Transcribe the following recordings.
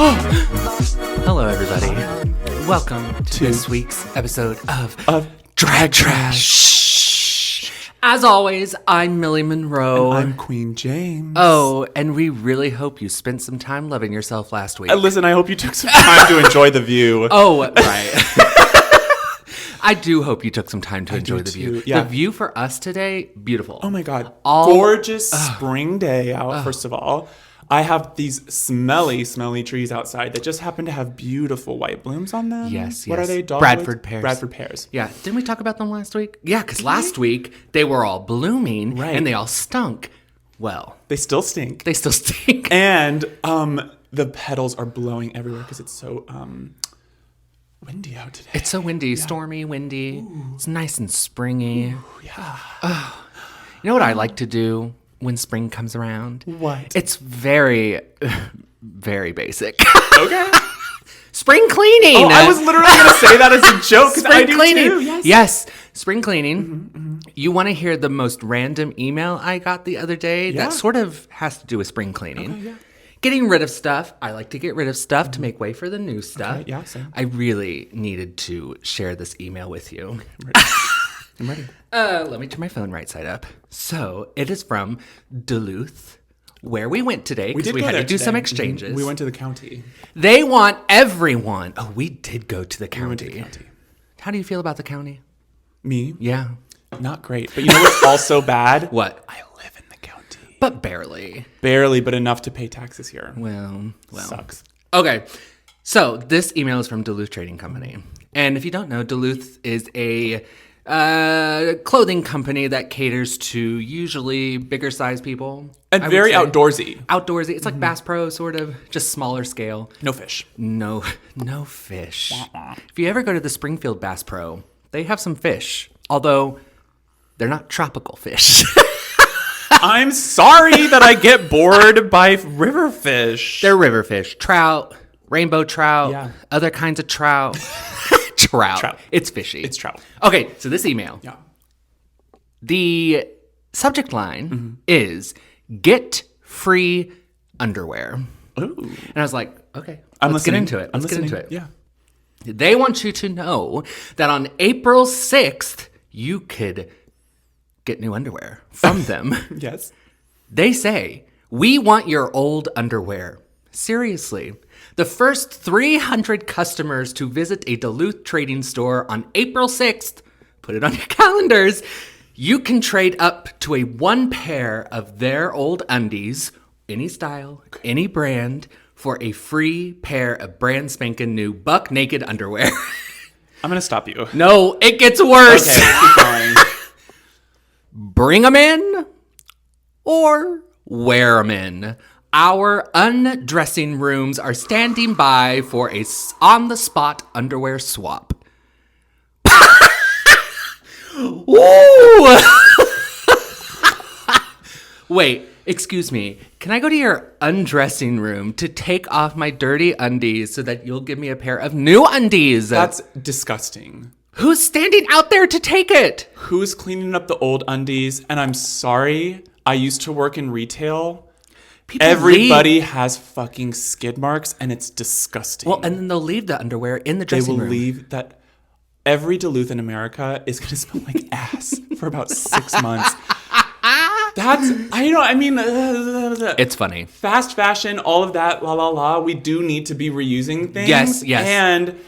Hello, everybody. Welcome to this week's episode of Drag Trash. As always, I'm Millie Monroe. And I'm Queen James. Oh, and we really hope you spent some time loving yourself last week. Listen, I hope you took some time to enjoy the view. Oh, right. I do hope you took some time to enjoy the view. Yeah. The view for us today, beautiful. Oh my God. Gorgeous spring day out, first of all. I have these smelly trees outside that just happen to have beautiful white blooms on them. Yes. What are they? Bradford pears. Bradford pears. Yeah. Didn't we talk about them last week? Yeah, because last week they were all blooming and they all stunk. Well. They still stink. They still stink. And the petals are blowing everywhere because it's so windy out today. It's so windy. Stormy, windy. Ooh. It's nice and springy. Ooh, yeah. You know what I like to do when spring comes around? What? It's very, very basic. Okay. Spring cleaning. Oh, I was literally going to say that as a joke because I do cleaning. too. Yes. Spring cleaning. You want to hear the most random email I got the other day that sort of has to do with spring cleaning. Okay, yeah. Getting rid of stuff. I like to get rid of stuff to make way for the new stuff. Okay, yeah, same. I really needed to share this email with you. I'm ready. Let me turn my phone right side up. So it is from Duluth, where we went today because we had to do some exchanges. Mm-hmm. We went to the county. They want everyone. Oh, we did go to the county. We went to the county. How do you feel about the county? Me? Yeah. Not great. But you know what's also bad? What? I live in the county. But barely. Barely, but enough to pay taxes here. Well. Sucks. Okay. So this email is from Duluth Trading Company. And if you don't know, Duluth is a clothing company that caters to usually bigger size people. And very outdoorsy. Outdoorsy. It's like Bass Pro, sort of, just smaller scale. No fish. No fish. If you ever go to the Springfield Bass Pro, they have some fish. Although, they're not tropical fish. I'm sorry that I get bored by river fish. They're river fish. Trout, rainbow trout, other kinds of trout. Trout. It's fishy. It's trout. Okay, so this email. Yeah. The subject line is get free underwear. Ooh. And I was like, okay, let's get into it. Let's get into it. Yeah. They want you to know that on April 6th, you could get new underwear from them. Yes. They say, we want your old underwear. Seriously. The first 300 customers to visit a Duluth trading store on April 6th, put it on your calendars, you can trade up to a one pair of their old undies, any style, any brand, for a free pair of brand spanking new buck naked underwear. I'm going to stop you. No, it gets worse. Okay, keep going. Bring them in or wear them in. Our undressing rooms are standing by for a on-the-spot underwear swap. Ooh! Wait, excuse me. Can I go to your undressing room to take off my dirty undies so that you'll give me a pair of new undies? That's disgusting. Who's standing out there to take it? Who's cleaning up the old undies? And I'm sorry, I used to work in retail. Everybody has fucking skid marks, and it's disgusting. Well, and then they'll leave the underwear in the dressing room. They will leave that. Every Duluth in America is going to smell like ass for about 6 months. It's funny. Fast fashion, all of that, la la la. We do need to be reusing things. Yes. And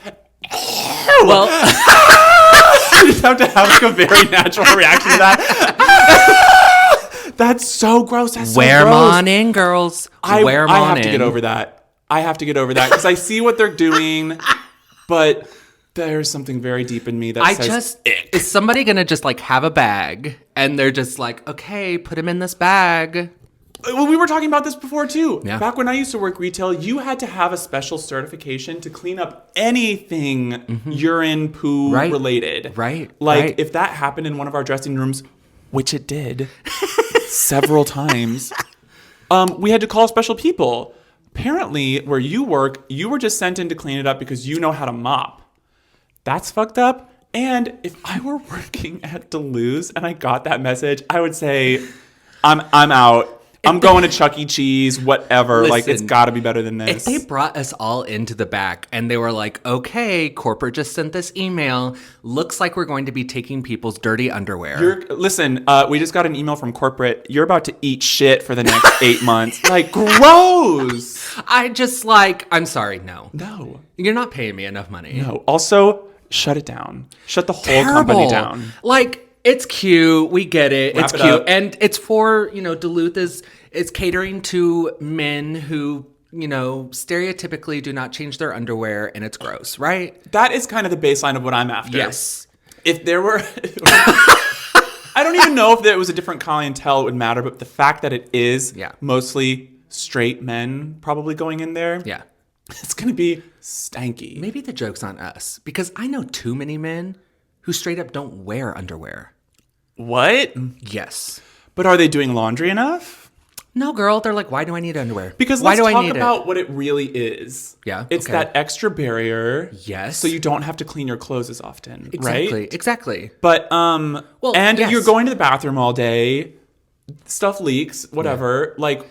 well, I just have to have like a very natural reaction to that. That's so gross. That's so gross. Wear them on in, girls. Wear them on in. I have to get over that. Because I see what they're doing, but there's something very deep in me that says, ick. Is somebody going to just like have a bag and they're just like, okay, put him in this bag? Well, we were talking about this before too. Yeah. Back when I used to work retail, you had to have a special certification to clean up anything urine, poo related. Right. Like if that happened in one of our dressing rooms, which it did several times, we had to call special people. Apparently, where you work, you were just sent in to clean it up because you know how to mop. That's fucked up. And if I were working at Duluth and I got that message, I would say, I'm out. I'm going to Chuck E. Cheese, whatever. Like, it's Listen, got to be better than If this. they brought us all into the back and they were like, okay, corporate just sent this email. Looks like we're going to be taking people's dirty underwear. Listen, we just got an email from corporate. You're about to eat shit for the next 8 months. Like, gross. I'm sorry, no. No. You're not paying me enough money. No. Also, shut it down. Shut the whole company down. Like, it's cute. We get it. Wrap it's it cute. up. And it's for, Duluth is catering to men who, stereotypically do not change their underwear and it's gross, right? That is kind of the baseline of what I'm after. Yes. If there were... I don't even know if there was a different clientele, it would matter, but the fact that it is mostly straight men probably going in there, it's going to be stanky. Maybe the joke's on us because I know too many men who straight up don't wear underwear. What? Yes. But are they doing laundry enough? No, girl. They're like, why do I need underwear? Because why let's do I talk need about what it really is. Yeah, It's okay. that extra barrier. Yes. So you don't have to clean your clothes as often, Exactly. right? Exactly. But, yes. you're going to the bathroom all day, stuff leaks, whatever. Yeah. Like,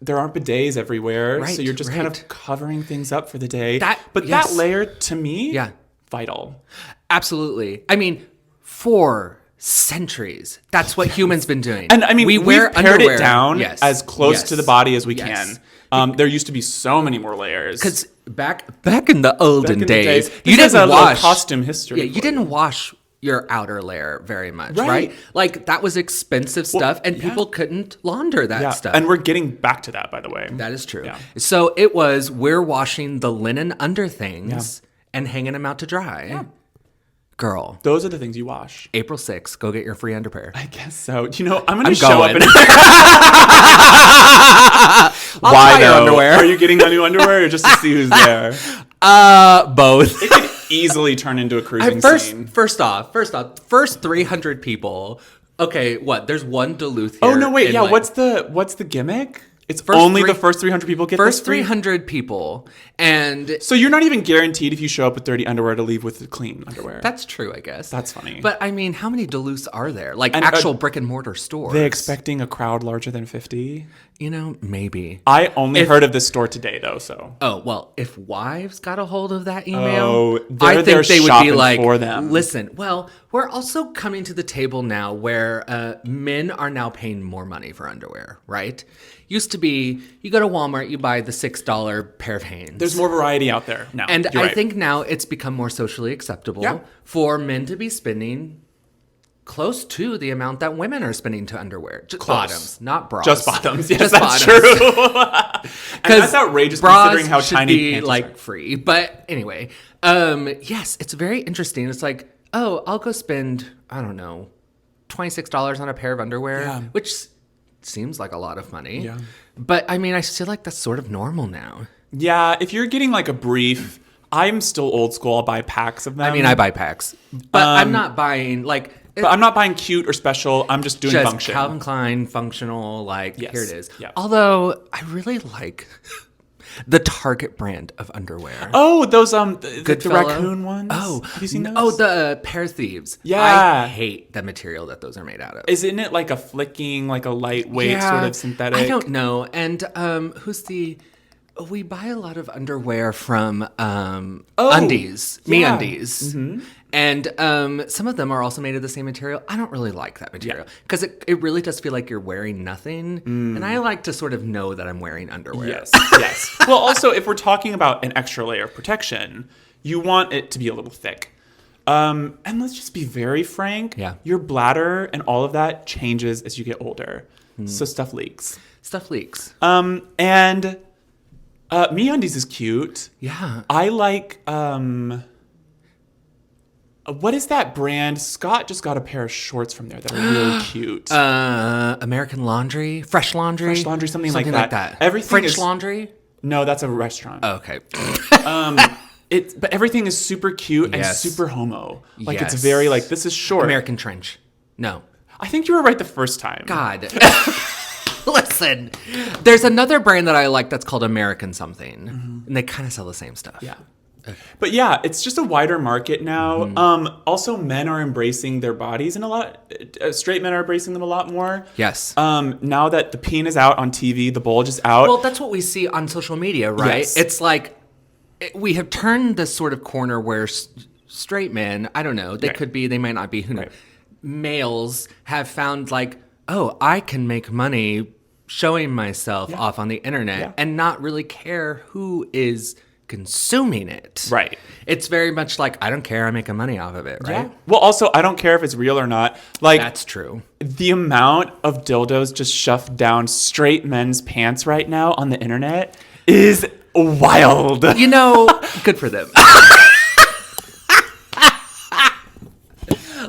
there aren't bidets everywhere. Right, so you're just kind of covering things up for the day. That layer, to me, vital. Absolutely. I mean, for centuries, that's what humans been doing. And I mean, we've pared underwear. it down as close to the body as we can. There used to be so many more layers. Because back in the olden days, you didn't wash costume history. Yeah, you didn't wash your outer layer very much, right? Like that was expensive stuff, and people couldn't launder that stuff. And we're getting back to that, by the way. That is true. Yeah. So we're washing the linen under things and hanging them out to dry. Yeah. Girl. Those are the things you wash. April 6th, go get your free underwear. I guess so. I'm going to show up in Why though? Underwear. Are you getting the new underwear or just to see who's there? Both. It could easily turn into a cruising scene. First off, first 300 people. Okay, what? There's one Duluth here. Oh, no, wait. Yeah, what's the gimmick? It's the first 300 people get first this free? 300 people. And so you're not even guaranteed if you show up with dirty underwear to leave with clean underwear. That's true, I guess. That's funny. But I mean, how many Duluths are there? Like actual brick and mortar stores? They expecting a crowd larger than 50? Maybe. I only heard of this store today, though, so. Oh, well, if wives got a hold of that email, I think they would be like, for them. Listen, well, we're also coming to the table now where men are now paying more money for underwear, right? Used to be, you go to Walmart, you buy the $6 pair of Hanes. There's more variety out there now. And I think now it's become more socially acceptable for men to be spending close to the amount that women are spending to underwear. Just bottoms, not bras. Just bottoms. Yes, just that's bottoms. true. And that's outrageous considering how tiny be panties like are. free. But anyway, yes, it's very interesting. It's like, oh, I'll go spend, I don't know, $26 on a pair of underwear, which seems like a lot of money. Yeah. But I mean, I feel like that's sort of normal now. Yeah, if you're getting like a brief, I'm still old school. I'll buy packs of them. I mean, I buy packs, but I'm not buying like. But I'm not buying cute or special. I'm just doing function. Calvin Klein functional, like here it is. Yeah. Although I really like the Target brand of underwear. Oh, those the raccoon ones. Oh, have you seen those? Oh, the Pear Thieves. Yeah, I hate the material that those are made out of. Isn't it like a flicking, like a lightweight sort of synthetic? I don't know. And we buy a lot of underwear from Undies, MeUndies. Mm-hmm. And some of them are also made of the same material. I don't really like that material because it really does feel like you're wearing nothing. And I like to sort of know that I'm wearing underwear. Yes, yes. Well, also, if we're talking about an extra layer of protection, you want it to be a little thick. And let's just be very frank. Yeah. Your bladder and all of that changes as you get older. So stuff leaks. Stuff leaks. And MeUndies is cute. Yeah. I like... what is that brand? Scott just got a pair of shorts from there that are really cute. American Laundry? Fresh Laundry? Fresh Laundry, something like that. Everything French Laundry? No, that's a restaurant. Oh, okay. But everything is super cute and super homo. Like it's very like, this is short. American Trench. No. I think you were right the first time. God. Listen, there's another brand that I like that's called American something. Mm-hmm. And they kind of sell the same stuff. Yeah. But yeah, it's just a wider market now. Mm-hmm. Also, men are embracing their bodies and a lot. Straight men are embracing them a lot more. Yes. Now that the peen is out on TV, the bulge is out. Well, that's what we see on social media, right? Yes. It's like we have turned this sort of corner where straight men, I don't know, they Right. could be, they might not be, who knows. Right. Males have found like, oh, I can make money showing myself off on the internet and not really care who is consuming it. Right. It's very much like, I don't care, I'm making money off of it, right? Yeah. Well, also, I don't care if it's real or not. Like, That's true. the amount of dildos just shoved down straight men's pants right now on the internet is wild. You know, good for them.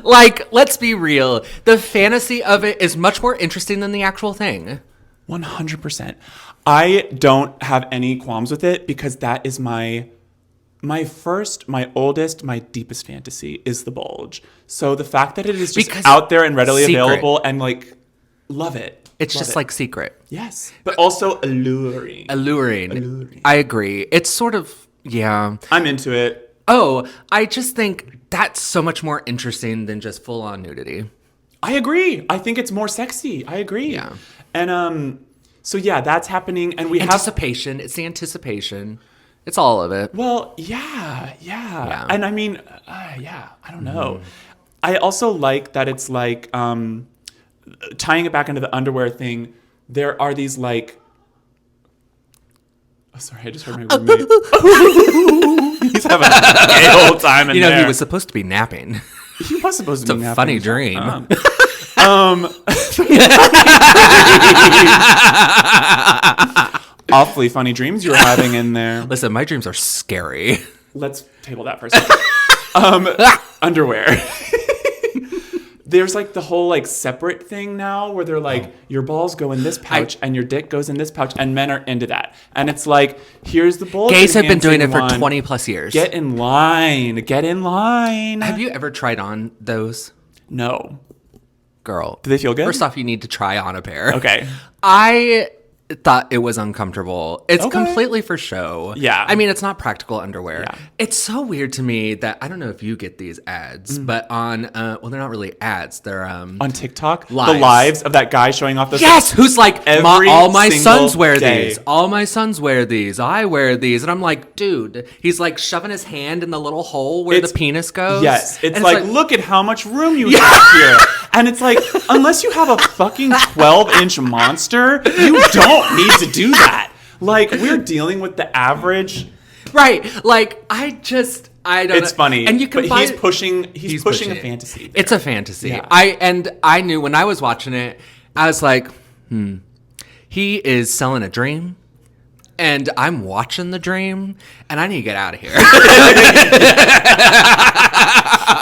Like, let's be real. The fantasy of it is much more interesting than the actual thing. 100%. I don't have any qualms with it because that is my first, my oldest, my deepest fantasy is the bulge. So the fact that it is just Because out there and readily secret. available and like, love it. It's Love just it. like secret. Yes. But also alluring. Alluring. I agree. It's sort of, yeah. I'm into it. Oh, I just think that's so much more interesting than just full on nudity. I agree. I think it's more sexy. I agree. Yeah. And so yeah, that's happening and we have Anticipation. It's the anticipation. It's all of it. well, yeah. And I mean, yeah, I don't know. I also like that it's like tying it back into the underwear thing. There are these like oh, sorry, I just heard my roommate. He's having a gay old time in You know, there. he was supposed to be napping. He was supposed to be It's a napping. funny dream. Awfully funny dreams you were having in there. Listen, my dreams are scary. Let's table that for a second. Underwear. There's like the whole like separate thing now where they're like your balls go in this pouch and your dick goes in this pouch and men are into that. And it's like here's the bulge. Gays have been doing it enhancing for one. 20 plus years. Get in line. Get in line. Have you ever tried on those? No. Girl. Do they feel good? First off, you need to try on a pair. Okay. I thought it was uncomfortable. It's Okay. completely for show. Yeah. I mean, it's not practical underwear. Yeah. It's so weird to me that I don't know if you get these ads, but on, well, they're not really ads. They're, On TikTok, the Lives. lives of that guy showing off the yes, who's like, Every all my single sons wear day. these. All my sons wear these. I wear these. And I'm like, dude, he's like shoving his hand in the little hole where It's- the penis goes. Yes, it's And like, look at how much room you have here. And it's like, unless you have a fucking 12-inch monster, you don't need to do that. Like, we're dealing with the average. right. Like, I don't know. It's funny. And you can but buy he's pushing a it. fantasy. there. It's a fantasy. Yeah. I knew when I was watching it, I was like, he is selling a dream. And I'm watching the dream, and I need to get out of here.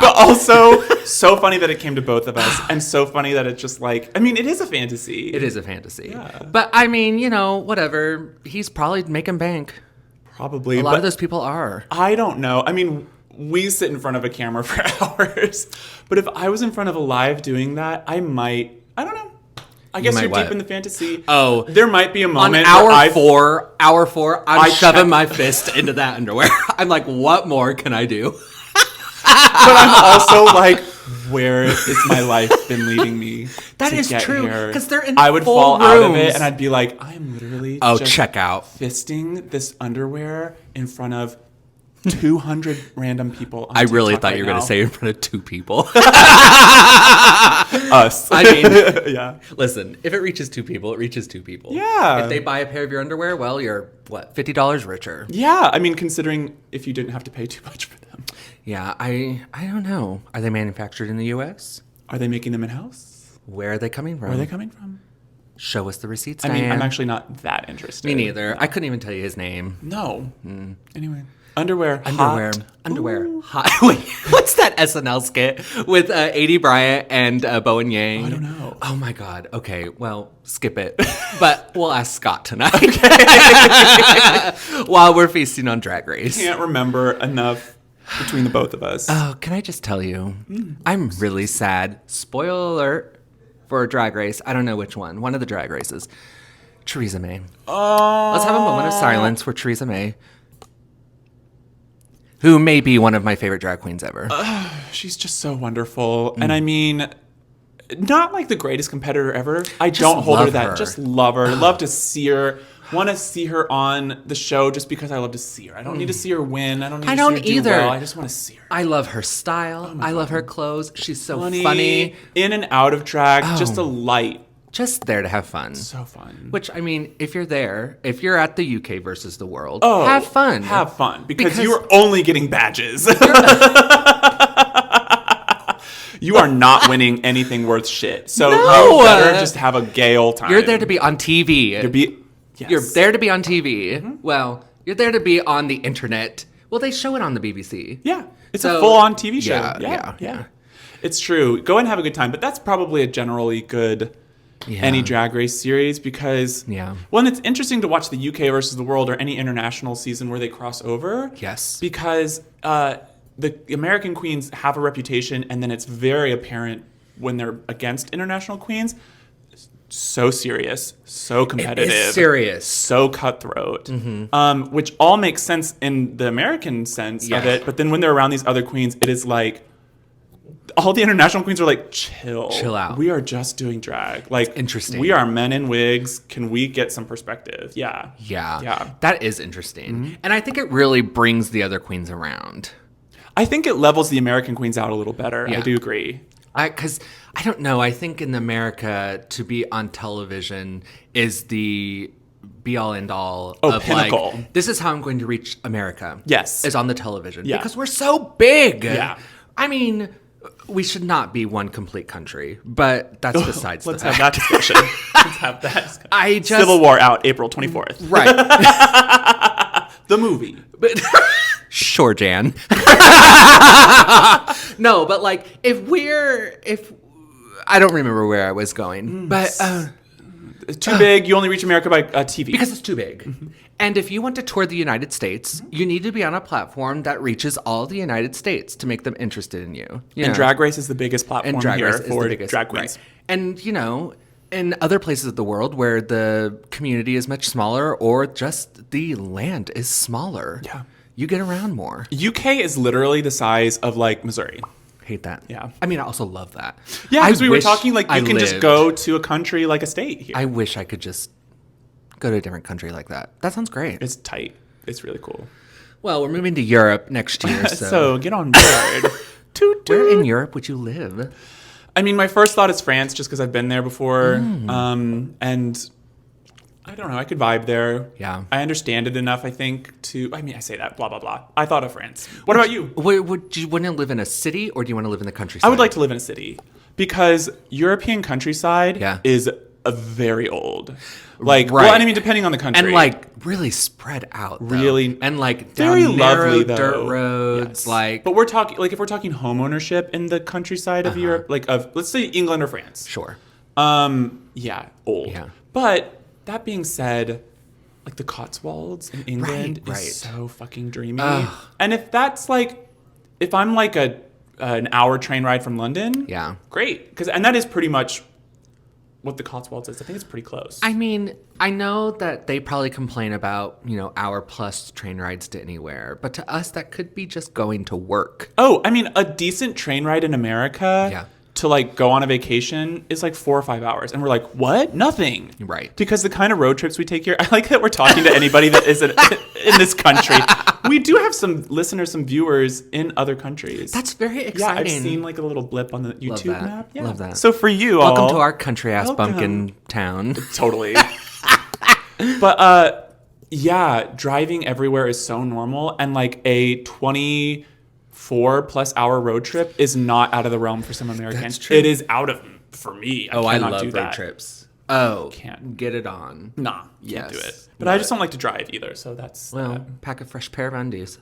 But also, so funny that it came to both of us, and so funny that it's just like, I mean, it is a fantasy. It is a fantasy. Yeah. But I mean, you know, whatever. He's probably making bank. Probably. A lot but of those people are. I don't know. I mean, we sit in front of a camera for hours, but if I was in front of a live doing that, I don't know. I guess might you're what? deep in the fantasy. Oh. There might be a On moment hour where four, I'm I shoving check- my fist into that underwear. I'm like, what more can I do? but I'm also like, where is my life been leading me? That to is get true, here? 'cause they're in I would full fall out of rooms. it, and I'd be like, I'm literally Oh, just check out. fisting this underwear in front of 200 random people. On I really TikTok thought you were going to now. say in front of two people. Us. I mean, yeah. listen, if it reaches two people, it reaches two people. Yeah. If they buy a pair of your underwear, well, you're, what, $50 richer. Yeah, I mean, considering if you didn't have to pay too much for them. Yeah, I don't know. Are they manufactured in the U.S.? Are they making them in-house? Where are they coming from? Where are they coming from? Show us the receipts, I mean, Diane. I'm actually not that interested. Me neither. I couldn't even tell you his name. No. Anyway. Underwear. Underwear. Hot. Underwear. Ooh. Hot. Wait, what's that SNL skit with A.D. Bryant and Bowen Yang? I don't know. Oh my God. Okay, well, skip it. But we'll ask Scott tonight. While we're feasting on Drag Race. Can't remember enough between the both of us. Oh, can I just tell you? I'm really sad. Spoiler alert for Drag Race. I don't know which one. One of the Drag Races. Theresa May. Oh. Let's have a moment of silence for Theresa May. who may be one of my favorite drag queens ever. She's just so wonderful. And I mean, not like the greatest competitor ever. I don't hold her to that. Just love her. Love to see her. Want to see her on the show just because I love to see her. I don't need to see her win. I don't need to see her do either. well. I just want to see her. I love her style. I love her clothes. She's so funny. In and out of drag. Just a light. Just there to have fun. So fun. Which, I mean, if you're there, if you're at the UK versus the world, have fun. Have fun. Because you are only getting badges. You are not winning anything worth shit. So you better just have a gay old time. You're there to be on TV. Yes. You're there to be on TV. Well, you're there to be on the internet. Well, they show it on the BBC. Yeah. It's a full-on TV show. Yeah. It's true. Go and have a good time. But that's probably a generally good any Drag Race series because, well, and it's interesting to watch the UK versus the world or any international season where they cross over. Yes. Because the American queens have a reputation, and then it's very apparent when they're against international queens. So serious, so competitive, it's serious, so cutthroat, which all makes sense in the American sense of it. But then when they're around these other queens, it is like all the international queens are like, chill out. We are just doing drag. Like, interesting. We are men in wigs. Can we get some perspective? Yeah. That is interesting, and I think it really brings the other queens around. I think it levels the American queens out a little better. I do agree. Because I don't know. I think in America, to be on television is the be-all, end-all of pinnacle. Like, this is how I'm going to reach America. Yes. Is on the television. Yeah. Because we're so big. Yeah. I mean, we should not be one complete country, but that's besides the fact. fact. Have that discussion. Let's have that discussion. Civil War out April 24th. Right. The movie. But... Sure, Jan. No, but like if I don't remember where I was going, but it's too big. You only reach America by TV because it's too big. And if you want to tour the United States, you need to be on a platform that reaches all the United States to make them interested in you. And Drag Race is the biggest platform here for drag queens. Right. And in other places of the world where the community is much smaller or just the land is smaller. Yeah. You get around more. UK is literally the size of like Missouri. Hate that. Yeah. I mean, I also love that. Yeah, because we were talking like you can just go to a country like a state here. I wish I could just go to a different country like that. That sounds great. It's tight. It's really cool. Well, we're moving to Europe next year. So get on board. Where in Europe would you live? I mean, my first thought is France just because I've been there before. And... I don't know. I could vibe there. Yeah. I understand it enough, I think, I say that, blah, blah, blah. I thought of France. What about you? Would you want to live in a city or do you want to live in the countryside? I would like to live in a city because European countryside is very old. Like, well, I mean, depending on the country. And like really spread out. Though. Really. And like very down lovely, narrow dirt roads. Yes. But we're talking, like if we're talking home ownership in the countryside of Europe, like let's say England or France. Sure. Old. Yeah. But... That being said, like the Cotswolds in England is so fucking dreamy. And if that's like, if I'm like an hour train ride from London, great. And that is pretty much what the Cotswolds is. I think it's pretty close. I mean, I know that they probably complain about, hour plus train rides to anywhere. But to us, that could be just going to work. Oh, I mean, a decent train ride in America to like go on a vacation is like 4 or 5 hours. And we're like, what? Nothing. Right. Because the kind of road trips we take here, I like that we're talking to anybody that isn't in this country. We do have some listeners, some viewers in other countries. That's very exciting. Yeah, I've seen like a little blip on the YouTube map. Yeah. Love that. So for you welcome to our country ass bumpkin town. Totally. But driving everywhere is so normal, and like a 24+ hour road trip is not out of the realm for some Americans. That's true. It is out of for me. I love do road trips. Oh, can't get it on. Nah, can't do it. But I just don't like to drive either, so that's pack a fresh pair of undies.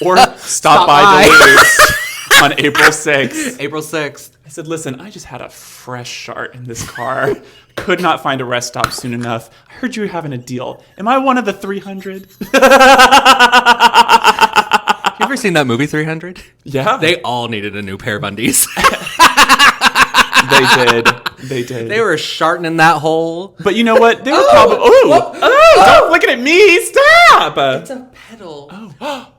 Or stop by Duluth on April 6th. April 6th. I said, listen, I just had a fresh shart in this car. Could not find a rest stop soon enough. I heard you were having a deal. Am I one of the 300? You ever seen that movie 300? Yeah. They all needed a new pair of undies. They did. They were sharting in that hole. But you know what? They were probably... Don't look at me. Stop. It's a pedal. Oh.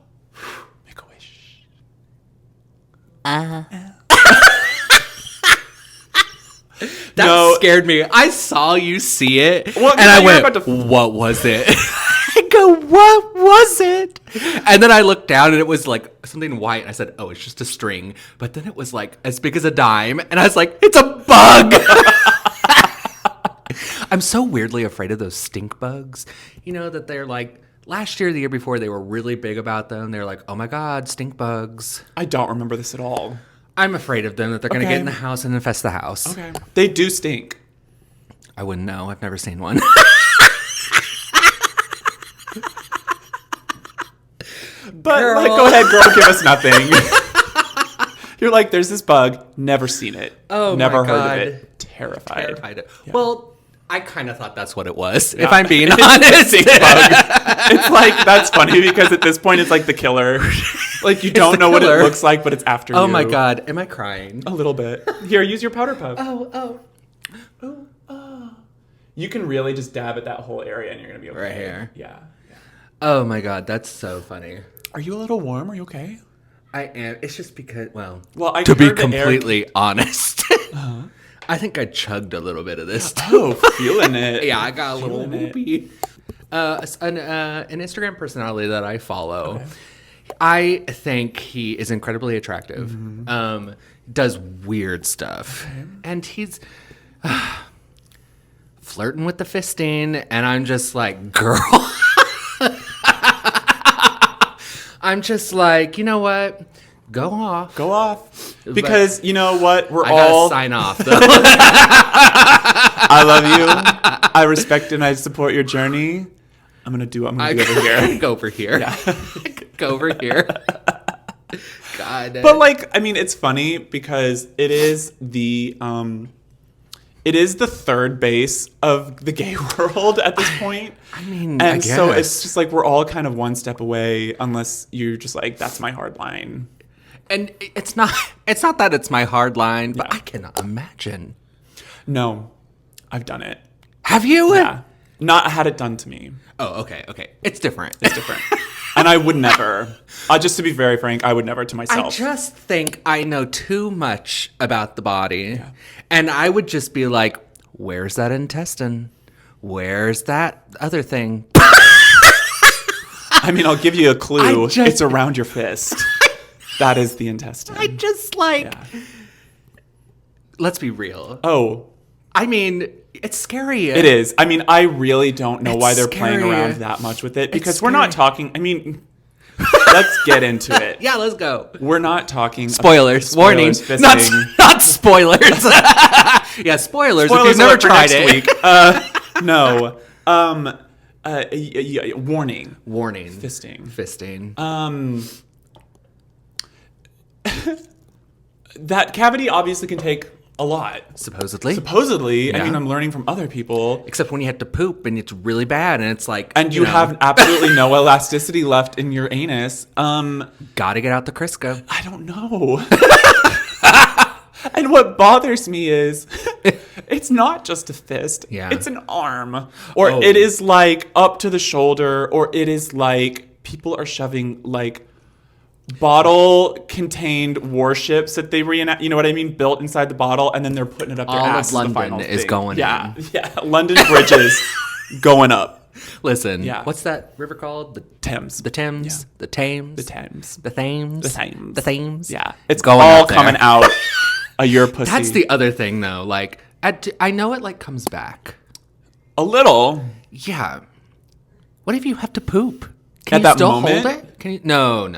That scared me. I saw you see it, Well, and I went, what was it? I go, what was it? And then I looked down, and it was like something white. And I said, oh, it's just a string. But then it was like as big as a dime. And I was like, it's a bug. I'm so weirdly afraid of those stink bugs. You know, that they're like, last year, the year before, they were really big about them. They're like, oh my God, stink bugs. I don't remember this at all. I'm afraid of them, that they're going to get in the house and infest the house. Okay. They do stink. I wouldn't know. I've never seen one. But Girl. like, go ahead, girl, give us nothing. You're like, there's this bug, never seen it. Oh, never my heard God. of it. Terrified. Yeah. Well, I kind of thought that's what it was, if I'm being honest. Stink bug. It's like, that's funny because at this point it's like the killer. Like you don't know what it looks like, but it's after you. Oh my God, am I crying? A little bit. Here, use your powder puff. Oh. You can really just dab at that whole area and you're going to be okay. Right here. Yeah. Oh my God, that's so funny. Are you a little warm? Are you okay? I am. It's just because, to be completely honest, I think I chugged a little bit of this too. Oh, feeling it. Yeah, I got a little whoopy. An Instagram personality that I follow, I think he is incredibly attractive. Mm-hmm. Does weird stuff, and he's flirting with the fisting, and I'm just like, girl. I'm just like, you know what? Go off. Go off. Because you know what? I gotta sign off, though. I love you. I respect and I support your journey. I'm gonna do over here. Go over here. Yeah. Go over here. God. But like, I mean, it's funny because it is the third base of the gay world at this point. I mean, and so it's just like we're all kind of one step away, unless you're just like, that's my hard line. And it's not that it's my hard line, but I cannot imagine. No, I've done it. Have you? Yeah. Not had it done to me. Oh, okay. It's different. And I would never. Just to be very frank, I would never to myself. I just think I know too much about the body. Yeah. And I would just be like, where's that intestine? Where's that other thing? I mean, I'll give you a clue. It's around your fist. That is the intestine. I just like... Yeah. Let's be real. Oh. I mean, it's scary. It is. I mean, I really don't know why they're playing around that much with it. Because we're not talking... I mean... Let's get into it. Yeah, let's go. We're not talking... Spoilers. Warning. Not spoilers. Yeah, spoilers if you've never tried it. No. Warning. Fisting. That cavity obviously can take a lot. Supposedly. Yeah. I mean, I'm learning from other people. Except when you have to poop and it's really bad and it's like... And you have absolutely no elasticity left in your anus. Gotta get out the Crisco. I don't know. And what bothers me is it's not just a fist. Yeah. It's an arm. Or it is like up to the shoulder. Or it is like people are shoving like bottle-contained warships that they reenact. You know what I mean? Built inside the bottle. And then they're putting it up their ass. All of the London is going in. Yeah. London bridges going up. Listen, what's that river called? The Thames. The Thames? Yeah. The Thames? The Thames. The Thames? The Thames. The Thames? Yeah. It's going all coming out of your pussy. That's the other thing, though. Like, I know it, like, comes back. A little. Yeah. What if you have to poop? Can At you that still moment? hold it? Can you? No.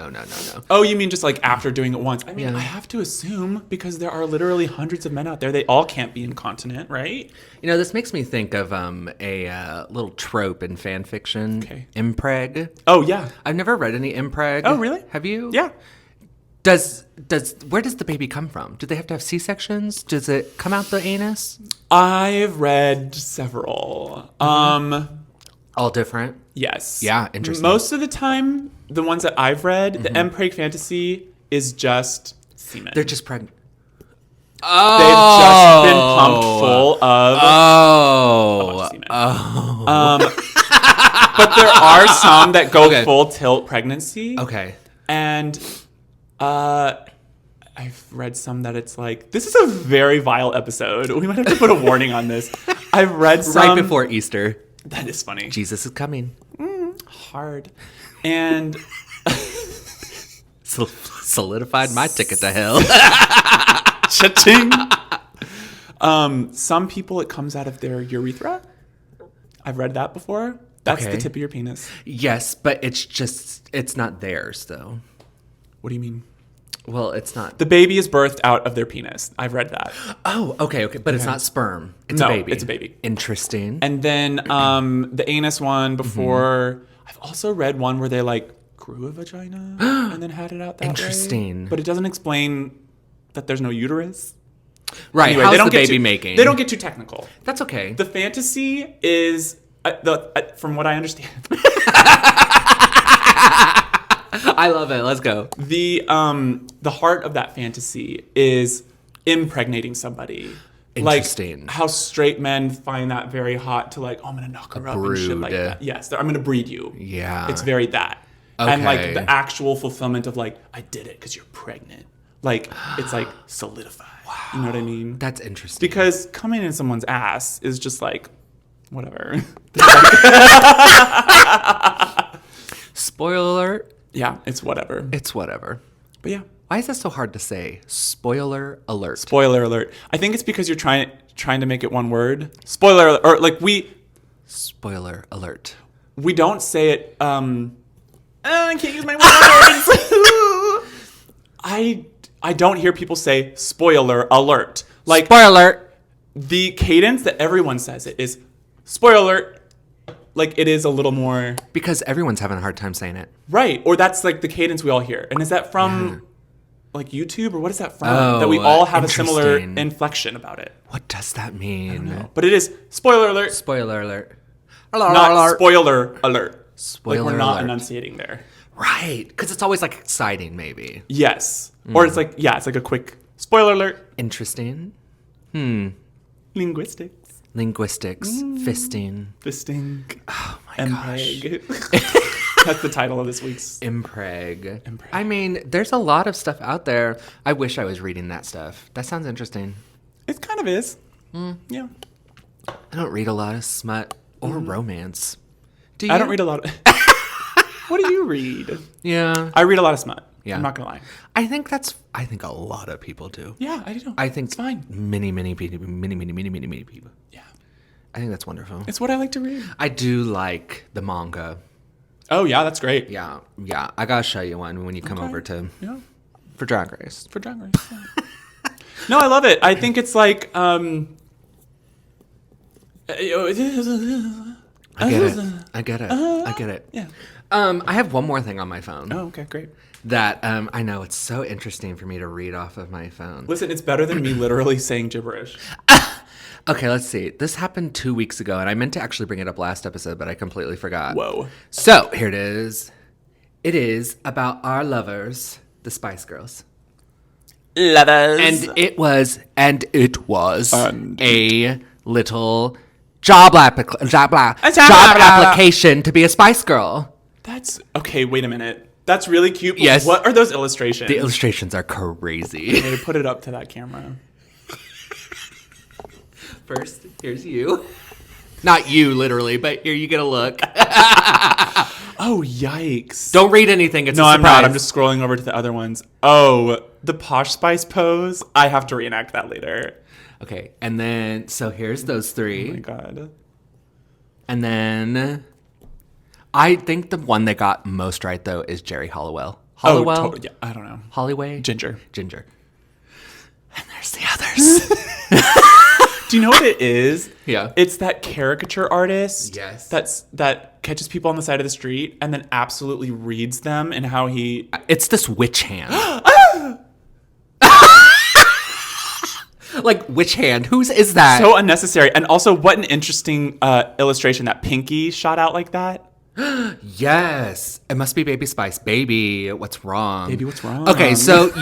Oh, you mean just like after doing it once? I mean, I have to assume because there are literally hundreds of men out there. They all can't be incontinent, right? You know, this makes me think of a little trope in fan fiction. Okay. Impreg. Oh, yeah. I've never read any impreg. Oh, really? Have you? Yeah. Where does the baby come from? Do they have to have C-sections? Does it come out the anus? I've read several. All different? Yes. Yeah, interesting. Most of the time, the ones that I've read, the Impreg fantasy is just semen. They're just pregnant. They've just been pumped full of a bunch of semen. But there are some that go full tilt pregnancy. Okay. And I've read some that it's like, this is a very vile episode. We might have to put a warning on this. I've read some. Right before Easter. That is funny. Jesus is coming. Hard. And solidified my ticket to hell. cha-ching. Some people, it comes out of their urethra. I've read that before. That's the tip of your penis. Yes, but it's not theirs, though. What do you mean? Well, it's not. The baby is birthed out of their penis. I've read that. Oh, okay. But it's not sperm. It's a baby. It's a baby. Interesting. And then the anus one before. I've also read one where they like grew a vagina and then had it out that way. Interesting. But it doesn't explain that there's no uterus. Right. Anyway, How's they don't the get baby too, making? They don't get too technical. That's okay. The fantasy is, from what I understand. I love it. Let's go. The heart of that fantasy is impregnating somebody. Interesting. Like how straight men find that very hot to like, oh, I'm gonna knock her up and shit like that. Yes, I'm gonna breed you. Yeah. It's very that. Okay. And like the actual fulfillment of like, I did it because you're pregnant. Like it's like solidified. Wow. You know what I mean? That's interesting. Because coming in someone's ass is just like, whatever. Spoiler alert. Yeah, it's whatever. It's whatever. But yeah. Why is that so hard to say? Spoiler alert. Spoiler alert. I think it's because you're trying to make it one word. Spoiler alert. Or like Spoiler alert. we don't say it. I can't use my words. I don't hear people say spoiler alert. Like Spoiler alert. the cadence that everyone says it is spoiler alert. Like it is a little more Because everyone's having a hard time saying it. right. Or that's like the cadence we all hear. And is that from like YouTube or what is that from? Oh, that we all have a similar interesting. inflection about it. What does that mean? But it is spoiler alert. Spoiler alert. Not spoiler alert. Spoiler like we're not alert. enunciating there. Right. Because it's always like exciting, maybe. Yes. Or it's like, it's like a quick spoiler alert. Interesting. Linguistics. Linguistics. Fisting. Fisting. Oh my gosh. That's the title of this week's. Impreg. I mean, there's a lot of stuff out there. I wish I was reading that stuff. That sounds interesting. It kind of is. Yeah. I don't read a lot of smut or romance. Do you? I don't read a lot of... What do you read? Yeah. I read a lot of smut. Yeah. I'm not going to lie. I think a lot of people do. Yeah, I do. I think it's fine. Many people. Yeah. I think that's wonderful. It's what I like to read. I do like the manga. Oh, yeah, that's great. Yeah. I gotta show you one when you come over to for Drag Race. For Drag Race. Yeah. No, I love it. I think it's like I get it. Yeah. I have one more thing on my phone. Oh, okay, great. That I know it's so interesting for me to read off of my phone. Listen, it's better than me literally saying gibberish. Okay, let's see. This happened 2 weeks ago, and I meant to actually bring it up last episode, but I completely forgot. Whoa. So, here it is. It is about our lovers, the Spice Girls. Lovers. And it was a little job application to be a Spice Girl. That's... Okay, wait a minute. That's really cute. Yes. What are those illustrations? The illustrations are crazy. Okay, put it up to that camera. First, here's you. Not you, literally, but here you get a look. Oh, yikes. Don't read anything. It's a No, I'm surprise. not. I'm just scrolling over to the other ones. Oh, the Posh Spice pose. I have to reenact that later. Okay, and then, so here's those three. Oh, my God. And then, I think the one that got most right, though, is Jerry Halliwell. Halliwell? Oh, yeah, I don't know. Hollyway? Ginger. And there's the others. Do you know what it is? Yeah. It's that caricature artist. Yes. That catches people on the side of the street and then absolutely reads them and how he... It's this witch hand. Like, witch hand. Whose is that? So unnecessary. And also, what an interesting illustration that Pinky shot out like that. Yes. It must be Baby Spice. Baby, what's wrong? Baby, what's wrong? Okay, so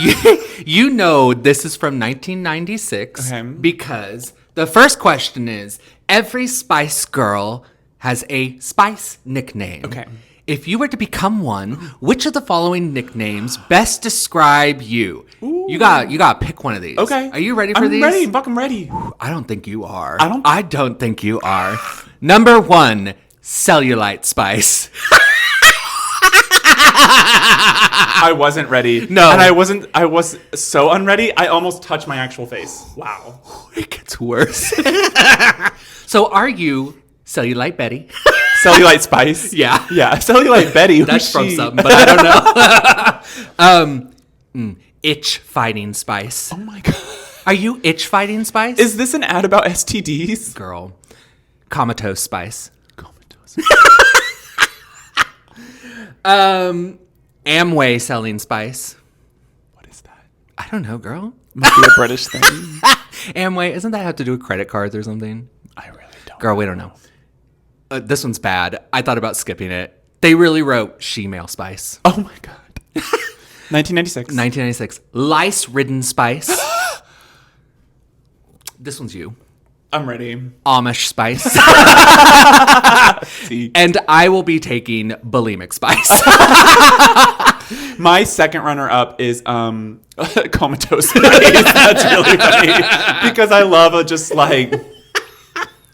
you know this is from 1996 because the first question is, every Spice Girl has a Spice nickname. Okay. If you were to become one, which of the following nicknames best describe you? Ooh. You got to pick one of these. Okay. Are you ready for these? I'm ready. Fucking ready. I don't think you are. I don't think you are. Number 1, cellulite spice. I wasn't ready. No. And I was so unready, I almost touched my actual face. Wow. It gets worse. So are you cellulite Betty? Cellulite Spice? Yeah. Yeah. Cellulite Betty. That's from she? something, but I don't know. Itch fighting spice. Oh my God. Are you itch fighting spice? Is this an ad about STDs? Girl. Comatose spice. Comatose. Amway selling spice. What is that? I don't know, girl. Must be a British thing. Amway, doesn't that have to do with credit cards or something? I really don't. Girl, we don't know. This one's bad. I thought about skipping it. They really wrote she-male spice. Oh my God. 1996. 1996. Lice-ridden spice. This one's you. I'm ready. Amish spice. See. And I will be taking bulimic spice. My second runner-up is comatose spice. That's really funny because I love it. Just like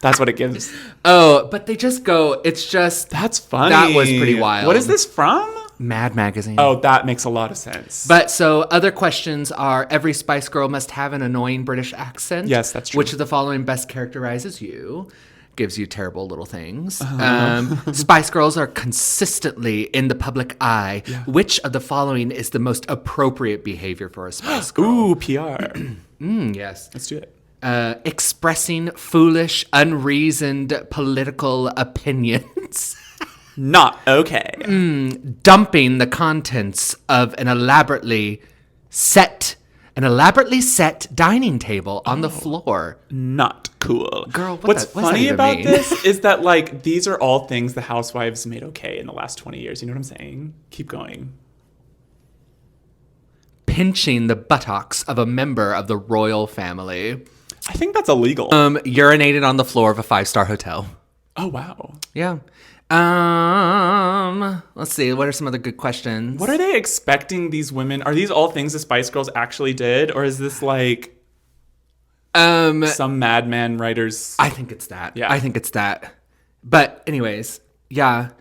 that's what it gives. Oh, but they just go. It's just That's funny. That was pretty wild. What is this from? Mad Magazine. Oh, that makes a lot of sense. But so other questions are: every Spice Girl must have an annoying British accent. Yes, that's true. Which of the following best characterizes you? Gives you terrible little things. Spice Girls are consistently in the public eye. Yeah. Which of the following is the most appropriate behavior for a Spice Girl? Ooh, PR. Yes. Let's do it. Expressing foolish, unreasoned political opinions. Not okay. Dumping the contents of an elaborately set dining table on the floor. Not cool. Girl, what's that funny even about mean? this is that like these are all things the housewives made okay in the last 20 years. You know what I'm saying? Keep going. Pinching the buttocks of a member of the royal family. I think that's illegal. Urinated on the floor of a 5-star hotel. Oh wow. Yeah. Let's see. What are some other good questions? What are they expecting these women? Are these all things the Spice Girls actually did, or is this like some madman writers? I think it's that. Yeah. I think it's that. But anyways, yeah.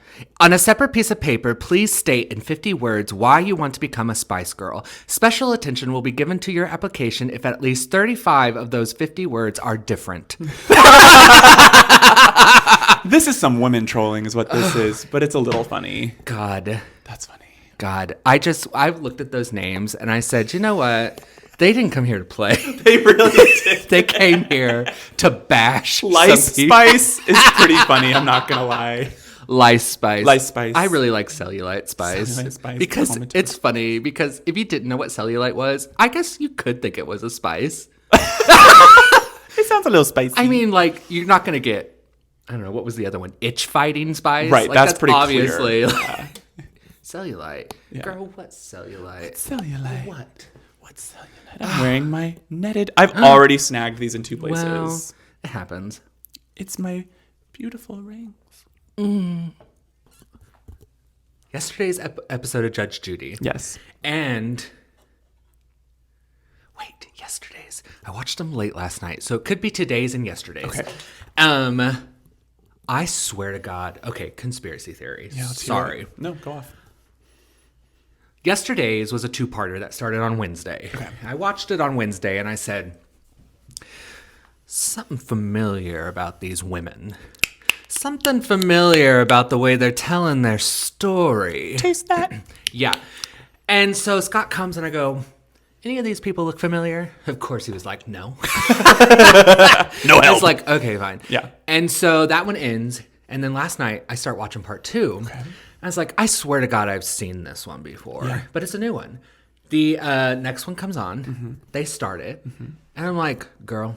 On a separate piece of paper, please state in 50 words why you want to become a Spice Girl. Special attention will be given to your application if at least 35 of those 50 words are different. This is some women trolling is what this is, but it's a little funny. God. That's funny. God. I looked at those names and I said, you know what? They didn't come here to play. They really did. They came here to bash Lice some people. Spice is pretty funny, I'm not going to lie. Lice Spice. Lice Spice. I really like Cellulite Spice. Cellulite Spice. Because it's funny, because if you didn't know what cellulite was, I guess you could think it was a spice. It sounds a little spicy. I mean, like, you're not going to get, I don't know, what was the other one? Itch fighting spice? Right, like, that's pretty obviously, clear. Like, cellulite. Yeah. Girl, what's cellulite? Cellulite. What's cellulite? I'm wearing my netted. I've already snagged these in 2 places. Well, it happens. It's my beautiful rings. Yesterday's episode of Judge Judy. Yes. And wait, yesterday's. I watched them late last night, so it could be today's and yesterday's. Okay. I swear to God. Okay, conspiracy theories. Yeah, let's hear Sorry. it. No, go off. Yesterday's was a 2-parter that started on Wednesday. Okay. I watched it on Wednesday and I said, something familiar about these women. Something familiar about the way they're telling their story. Taste that. Yeah. And so Scott comes and I go, any of these people look familiar? Of course he was like, no. No help. I was like, okay, fine. Yeah. And so that one ends. And then last night I start watching part 2. Okay. I was like, I swear to God, I've seen this one before. Yeah. But it's a new one. The next one comes on. Mm-hmm. They start it. Mm-hmm. And I'm like, girl,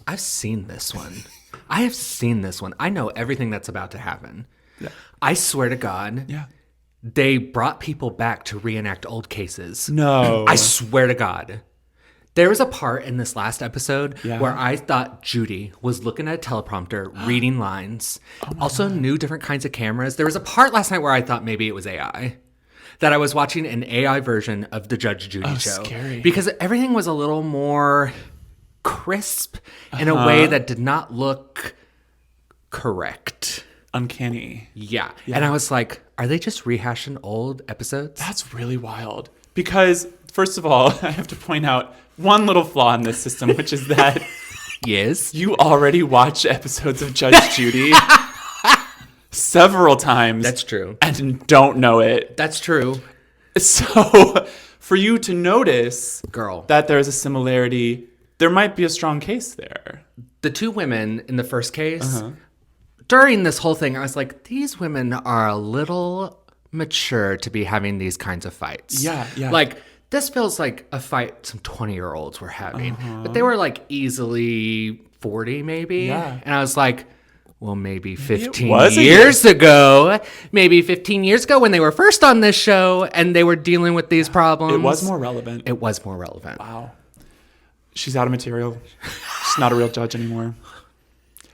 I've seen this one. I have seen this one. I know everything that's about to happen. Yeah. I swear to God. Yeah. They brought people back to reenact old cases. No. I swear to God. There was a part in this last episode Yeah. where I thought Judy was looking at a teleprompter, reading lines. Also knew different kinds of cameras. There was a part last night where I thought maybe it was AI. That I was watching an AI version of the Judge Judy show. Scary. Because everything was a little more crisp in a way that did not look correct. Uncanny. Yeah. And I was like, are they just rehashing old episodes? That's really wild. Because, first of all, I have to point out one little flaw in this system, which is that Yes. you already watch episodes of Judge Judy several times. That's true. And don't know it. That's true. So, for you to notice Girl. that there's a similarity, there might be a strong case there. The two women in the first case, during this whole thing, I was like, these women are a little mature to be having these kinds of fights. Yeah. Like, this feels like a fight some 20-year-olds were having. But they were like easily 40 maybe. Yeah. And I was like, well, maybe 15 was a years ago. Maybe 15 years ago when they were first on this show and they were dealing with these problems. It was more relevant. It was more relevant. Wow. She's out of material. She's not a real judge anymore.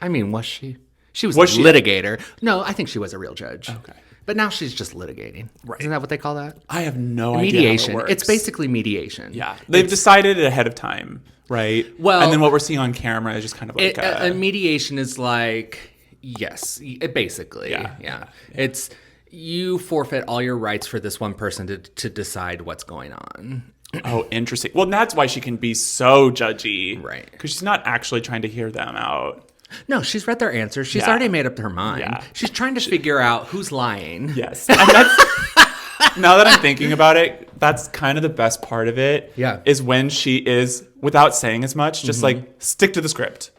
I mean, was she? She was Was a she? litigator. No, I think she was a real judge. Okay. But now she's just litigating. Right. Isn't that what they call that? I have no idea Mediation. how it works. It's basically mediation. Yeah. They've decided it ahead of time, right? Well- and then what we're seeing on camera is just kind of like A mediation is like, yes, basically. Yeah. It's you forfeit all your rights for this one person to decide what's going on. oh, interesting. Well, that's why she can be so judgy. Right. Because she's not actually trying to hear them out. No, she's read their answers. She's Yeah. already made up her mind. Yeah. She's trying to figure out who's lying. Yes. And that's, now that I'm thinking about it, that's kind of the best part of it. Yeah. Is when she is, without saying as much, just like stick to the script.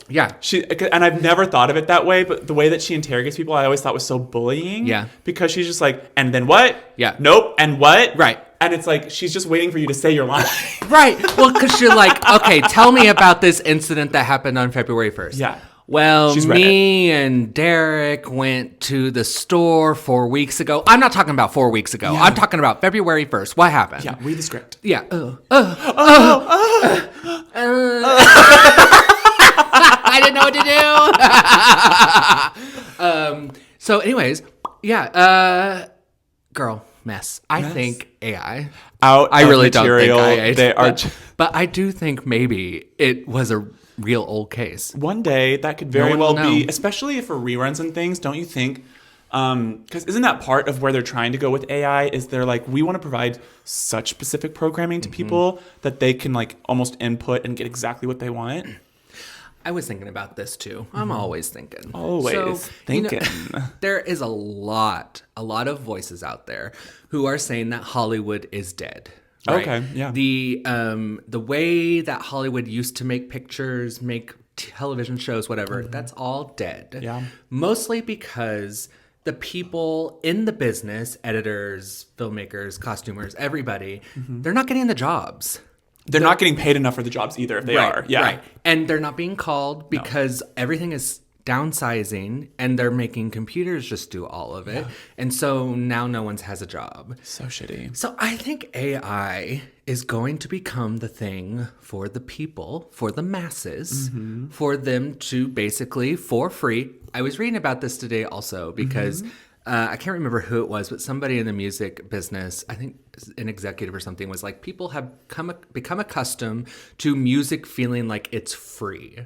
Yeah. And I've never thought of it that way, but the way that she interrogates people, I always thought was so bullying. Yeah. Because she's just like, and then what? Yeah. Nope. And what? Right. And it's like, she's just waiting for you to say your line. Right. Well, because you're like, okay, tell me about this incident that happened on February 1st. Yeah. Well, She's read me and Derek went to the store 4 weeks ago. I'm not talking about 4 weeks ago. Yeah. I'm talking about February 1st. What happened? Yeah. Read the script. Yeah. I didn't know what to do. So anyways, yeah. Girl, mess. I think AI. I really don't think AI. They are. But I do think maybe it was a real old case. One day that could very one well will be, know. especially for reruns and things. Don't you think? Because isn't that part of where they're trying to go with AI? Is they're like, we want to provide such specific programming to people that they can like almost input and get exactly what they want. I was thinking about this too. I'm always thinking. Always thinking. There is a lot of voices out there who are saying that Hollywood is dead. Right? Okay, yeah. The way that Hollywood used to make pictures, make television shows, whatever, that's all dead. Yeah. Mostly because the people in the business, editors, filmmakers, costumers, everybody, they're not getting the jobs. They're not getting paid enough for the jobs either if they are. Yeah. Right. And they're not being called because everything is downsizing and they're making computers just do all of it. Yeah. And so now no one has a job. So shitty. So I think AI is going to become the thing for the people, for the masses, for them to basically, for free. I was reading about this today also because I can't remember who it was, but somebody in the music business, I think an executive or something, was like, people have become accustomed to music feeling like it's free,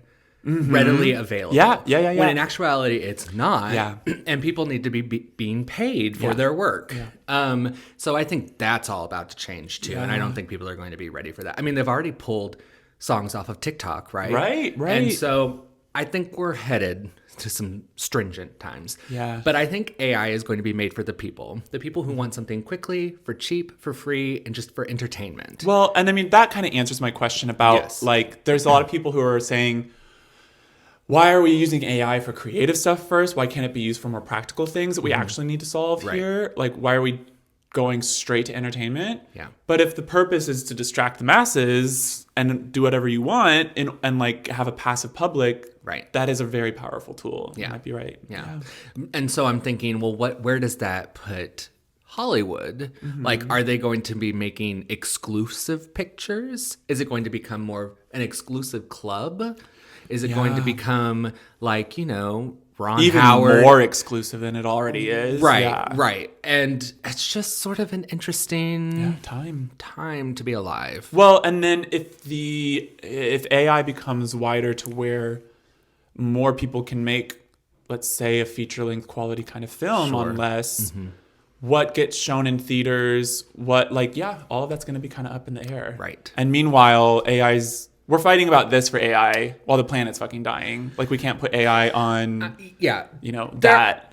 readily available. Yeah. When in actuality, it's not. Yeah. And people need to be being paid for their work. Yeah. So I think that's all about to change too. Yeah. And I don't think people are going to be ready for that. I mean, they've already pulled songs off of TikTok, right? Right. And so I think we're headed to some stringent times. Yeah. But I think AI is going to be made for the people who want something quickly, for cheap, for free, and just for entertainment. Well, and I mean, that kind of answers my question about, like, there's a lot of people who are saying, why are we using AI for creative stuff first? Why can't it be used for more practical things that we actually need to solve here? Like, why are we going straight to entertainment? Yeah. But if the purpose is to distract the masses and do whatever you want and like have a passive public, right, that is a very powerful tool. Yeah. You might be right. Yeah. And so I'm thinking, well, where does that put Hollywood. Like, are they going to be making exclusive pictures? Is it going to become more an exclusive club? Is it going to become like, Ron Even Howard? more exclusive than it already is. Right, Yeah. right. And it's just sort of an interesting time to be alive. Well, and then if AI becomes wider to where more people can make, let's say, a feature-length quality kind of film on less, what gets shown in theaters, all of that's going to be kind of up in the air. Right. And meanwhile, we're fighting about this for AI while the planet's fucking dying. Like, we can't put AI on, that.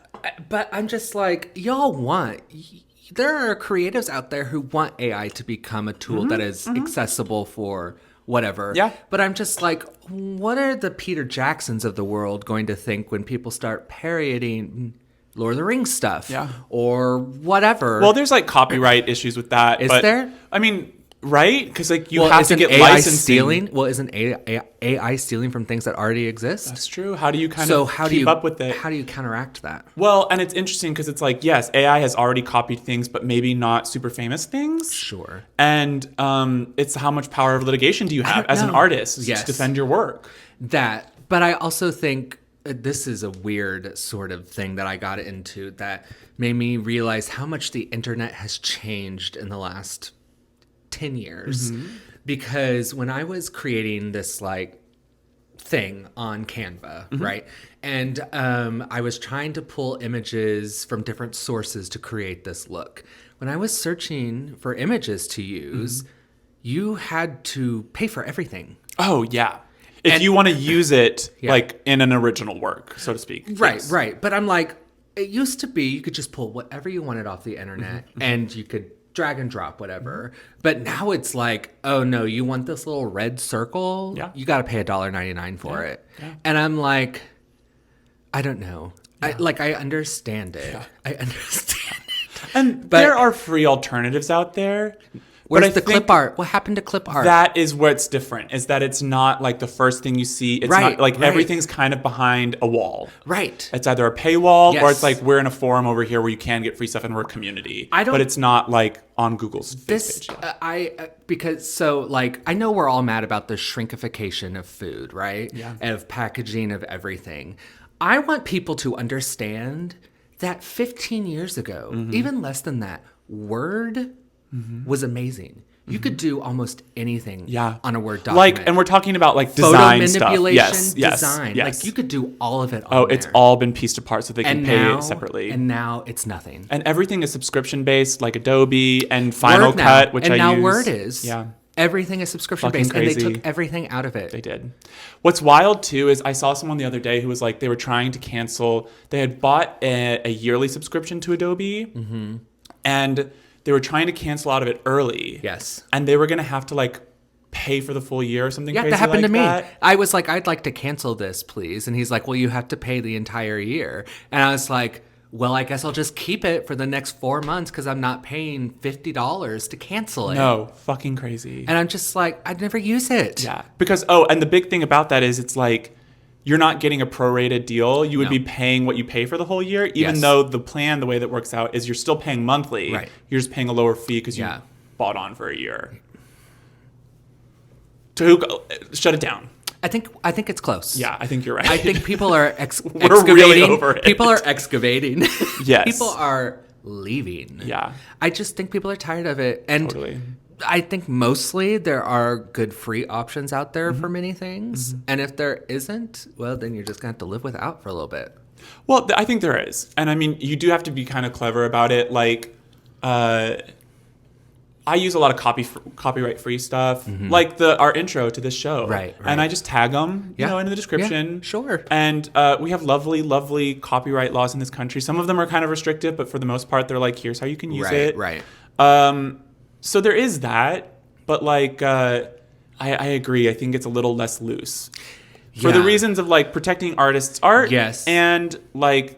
But I'm just like, there are creatives out there who want AI to become a tool that is accessible for whatever. Yeah. But I'm just like, what are the Peter Jacksons of the world going to think when people start parodying Lord of the Rings stuff? Yeah. Or whatever. Well, there's like copyright issues with that. Is there? I mean, right? Because you have to get AI licensing. stealing? Well, isn't AI stealing from things that already exist? That's true. How do you keep up with it? How do you counteract that? Well, and it's interesting because it's like, yes, AI has already copied things, but maybe not super famous things. Sure. And it's how much power of litigation do you have as an artist to defend your work? But I also think this is a weird sort of thing that I got into that made me realize how much the internet has changed in the last 10 years. Because when I was creating this thing on Canva, right? And I was trying to pull images from different sources to create this look. When I was searching for images to use, you had to pay for everything. Oh, yeah. If you want to use it in an original work, so to speak. Right, Yes. right. But I'm like, it used to be you could just pull whatever you wanted off the internet and you could drag and drop whatever. But now it's like, oh no, you want this little red circle? Yeah. You got to pay $1.99 for it. Yeah. And I'm like, I don't know. Yeah. I understand it. Yeah. I understand it. And there are free alternatives out there. Where's the clip art? What happened to clip art? That is what's different, is that it's not like the first thing you see. It's not like everything's kind of behind a wall. Right. It's either a paywall or Yes. it's like we're in a forum over here where you can get free stuff and we're a community. But it's not like on Google's This page. I know we're all mad about the shrinkification of food, right? Yeah. And of packaging of everything. I want people to understand that 15 years ago, even less than that, Word was amazing. You could do almost anything on a Word document. And we're talking about photo design stuff. manipulation, Yes, design. yes. You could do all of it on Oh, there. it's all been pieced apart so they can pay it separately. And now it's nothing. And everything is subscription based, like Adobe and Final Word Cut, now. which and I now use. Word is. Yeah. Everything is subscription Fucking based, and they crazy. took everything out of it. They did. What's wild too is I saw someone the other day who was like, they were trying to cancel. They had bought a yearly subscription to Adobe, and they were trying to cancel out of it early. Yes. And they were going to have to pay for the full year or something Yeah, crazy that happened like to me. that. I was like, I'd like to cancel this, please. And he's like, well, you have to pay the entire year. And I was like, well, I guess I'll just keep it for the next 4 months because I'm not paying $50 to cancel it. No, fucking crazy. And I'm just like, I'd never use it. Yeah. Because, and the big thing about that is it's like, you're not getting a prorated deal. You would be paying what you pay for the whole year, even though the plan, the way that works out, is you're still paying monthly. Right. You're just paying a lower fee because you bought on for a year. Shut it down. I think it's close. Yeah, I think you're right. I think people are excavating. really over it. People are excavating. Yes. People are leaving. Yeah. I just think people are tired of it. And Totally. I think mostly there are good free options out there for many things. And if there isn't, well, then you're just going to have to live without for a little bit. Well, I think there is. And I mean, you do have to be kind of clever about it. I use a lot of copyright free stuff, like our intro to this show. Right. And I just tag them, in the description. Yeah, sure. And we have lovely, lovely copyright laws in this country. Some of them are kind of restrictive, but for the most part, they're like, here's how you can use it. Right. So there is that, but I agree. I think it's a little less loose. For the reasons of protecting artists' art. Yes. And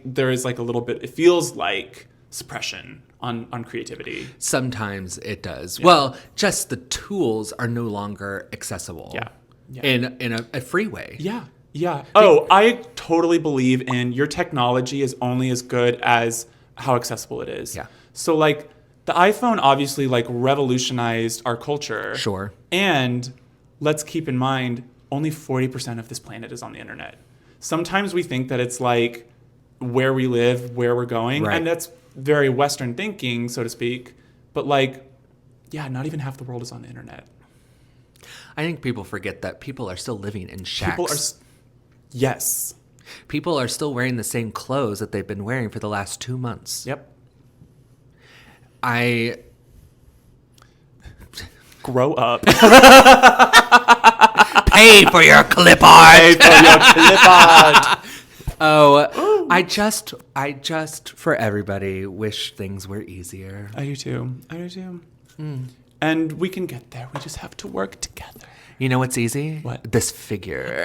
there is a little bit, it feels like suppression on creativity. Sometimes it does. Yeah. Well, just the tools are no longer accessible. Yeah. In a free way. Yeah. Yeah. Oh, I totally believe in your technology is only as good as how accessible it is. Yeah. So the iPhone obviously like revolutionized our culture. Sure. And let's keep in mind, only 40% of this planet is on the internet. Sometimes we think that it's like where we live, where we're going. Right. And that's very Western thinking, so to speak. But like, yeah, not even half the world is on the internet. I think people forget that people are still living in shacks. Yes. People are still wearing the same clothes that they've been wearing for the last 2 months. Yep. Grow up. Pay for your clip art. Pay for your clip art. Oh, I just for everybody wish things were easier. I do too. And we can get there. We just have to work together. You know what's easy? What? This figure.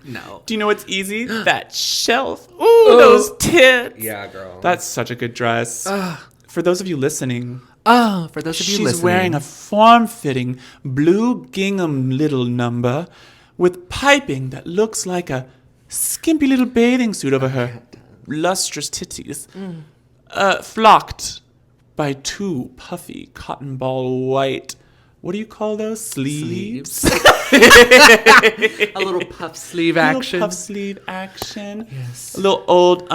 No. Do you know what's easy? That shelf. Ooh, those tits. Yeah, girl. That's such a good dress. For those of you listening, for those of you listening. she's wearing a form-fitting blue gingham little number with piping that looks like a skimpy little bathing suit over her lustrous titties, flocked by 2 puffy cotton ball white, what do you call those? Sleeves? A little puff sleeve action. Little puff sleeve action. Yes. A little old,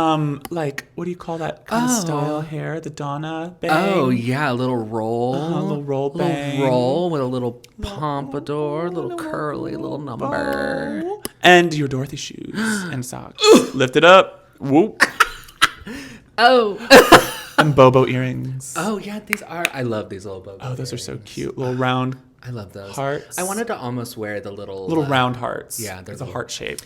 like, what do you call that kind of style hair? The Donna bang? Oh, yeah, a little roll. A little roll bang. Little roll with a little pompadour, a little curly little number. And your Dorothy shoes and socks. Lift it up. Whoop. Oh. And Bobo earrings. Oh, yeah, I love these little Bobo Oh, those earrings. are so cute. Little round I love those. hearts. I wanted to almost wear the little round hearts. Yeah, there's a heart shape.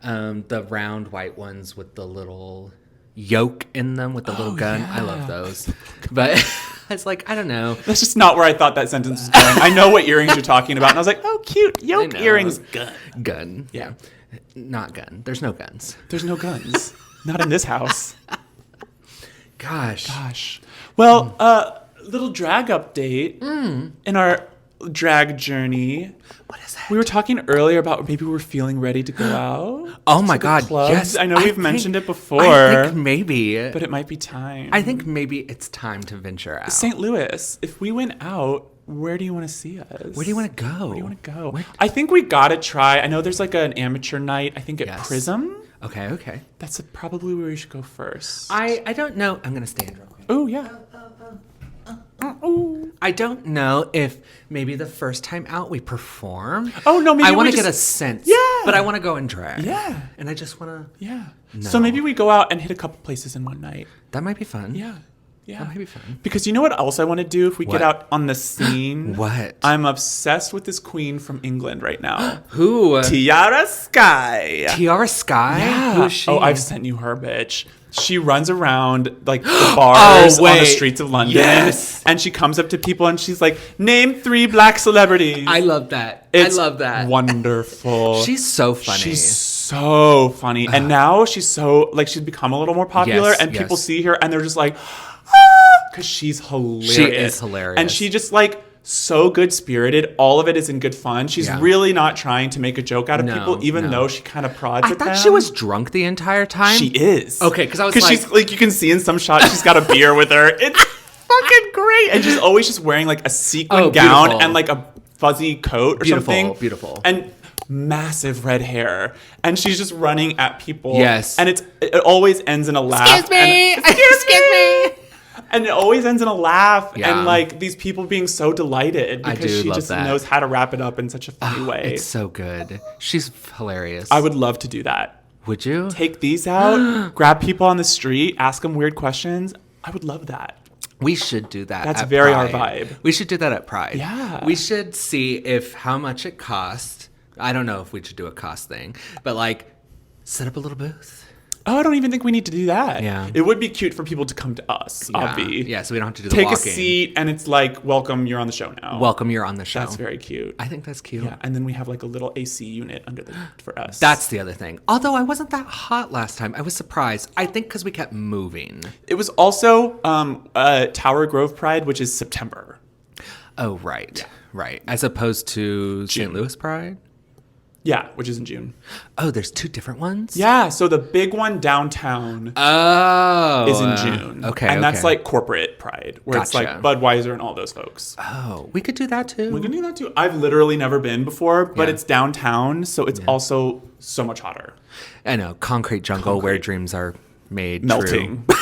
The round white ones with the little yoke in them with the little gun. Yeah. I love those. But it's like, I don't know. That's just not where I thought that sentence was going. I know what earrings you're talking about. And I was like, oh, cute. Yoke earrings. Gun. Yeah. Not gun. There's no guns. There's no guns. Not in this house. Gosh. Well, little drag update in our drag journey. What is that? We were talking earlier about maybe we were feeling ready to go out. Oh my to the God, clubs. yes. I know we've mentioned it before. I think maybe. But it might be time. I think maybe it's time to venture out. St. Louis, if we went out, where do you want to see us? Where do you want to go? Where do you want to go? I think we got to try. I know there's like an amateur night, I think at Prism. Okay. That's probably where we should go first. I don't know. I'm going to stand real quick. Oh, yeah. I don't know if maybe the first time out we perform. Oh, no, maybe I want to we get a just- sense. Yeah. But I want to go and drag. Yeah. And I just want to. Yeah. No. So maybe we go out and hit a couple places in one night. That might be fun. Yeah. That might be fun. Because you know what else I want to do if we What? get out on the scene? What? I'm obsessed with this queen from England right now. Who? Tiara Sky. Tiara Sky? Who is she? Oh, I've sent you her, bitch. She runs around like the bars on the streets of London. Yes. And she comes up to people and she's like, name 3 black celebrities. I love that. It's I love that. Wonderful. She's so funny. She's so funny. And now she's so, like, she's become a little more popular. Yes, and people yes. see her and they're just like, because she's hilarious. She is hilarious. And she just, like, so good spirited. All of it is in good fun. She's really not trying to make a joke out of people, even though she kind of prods I at thought them. she was drunk the entire time. She is. Okay, because I was like... she's, like, you can see in some shots she's got a beer with her. It's fucking great. And she's always just wearing, like, a sequin gown beautiful. and, like, a fuzzy coat or something. Beautiful. And massive red hair. And she's just running at people. Yes. And it always ends in a laugh. Excuse me! Excuse me! And it always ends in a laugh Yeah. and like these people being so delighted I because do she love just that. knows how to wrap it up in such a funny way. It's so good. She's hilarious. I would love to do that. Would you? Take these out, grab people on the street, ask them weird questions. I would love that. We should do that. That's at very our Pride. vibe. We should do that at Pride. Yeah. We should see if how much it costs. I don't know if we should do a cost thing, but like set up a little booth. Oh, I don't even think we need to do that. Yeah. It would be cute for people to come to us, Obvi. Yeah, so we don't have to do the Take walking. a seat and it's like, welcome, you're on the show now. Welcome, you're on the show. That's very cute. I think that's cute. Yeah, and then we have like a little AC unit for us. That's the other thing. Although I wasn't that hot last time. I was surprised. I think because we kept moving. It was also Tower Grove Pride, which is September. Oh, right. Right. As opposed to St. Louis Pride? Yeah, which is in June. Oh, there's 2 different ones? Yeah, so the big one downtown is in June. Okay, and that's like corporate pride, where it's like Gotcha. Budweiser and all those folks. Oh, we could do that too. We can do that too. I've literally never been before, but Yeah. it's downtown, so it's also so much hotter. I know, concrete jungle where dreams are made Melting. true.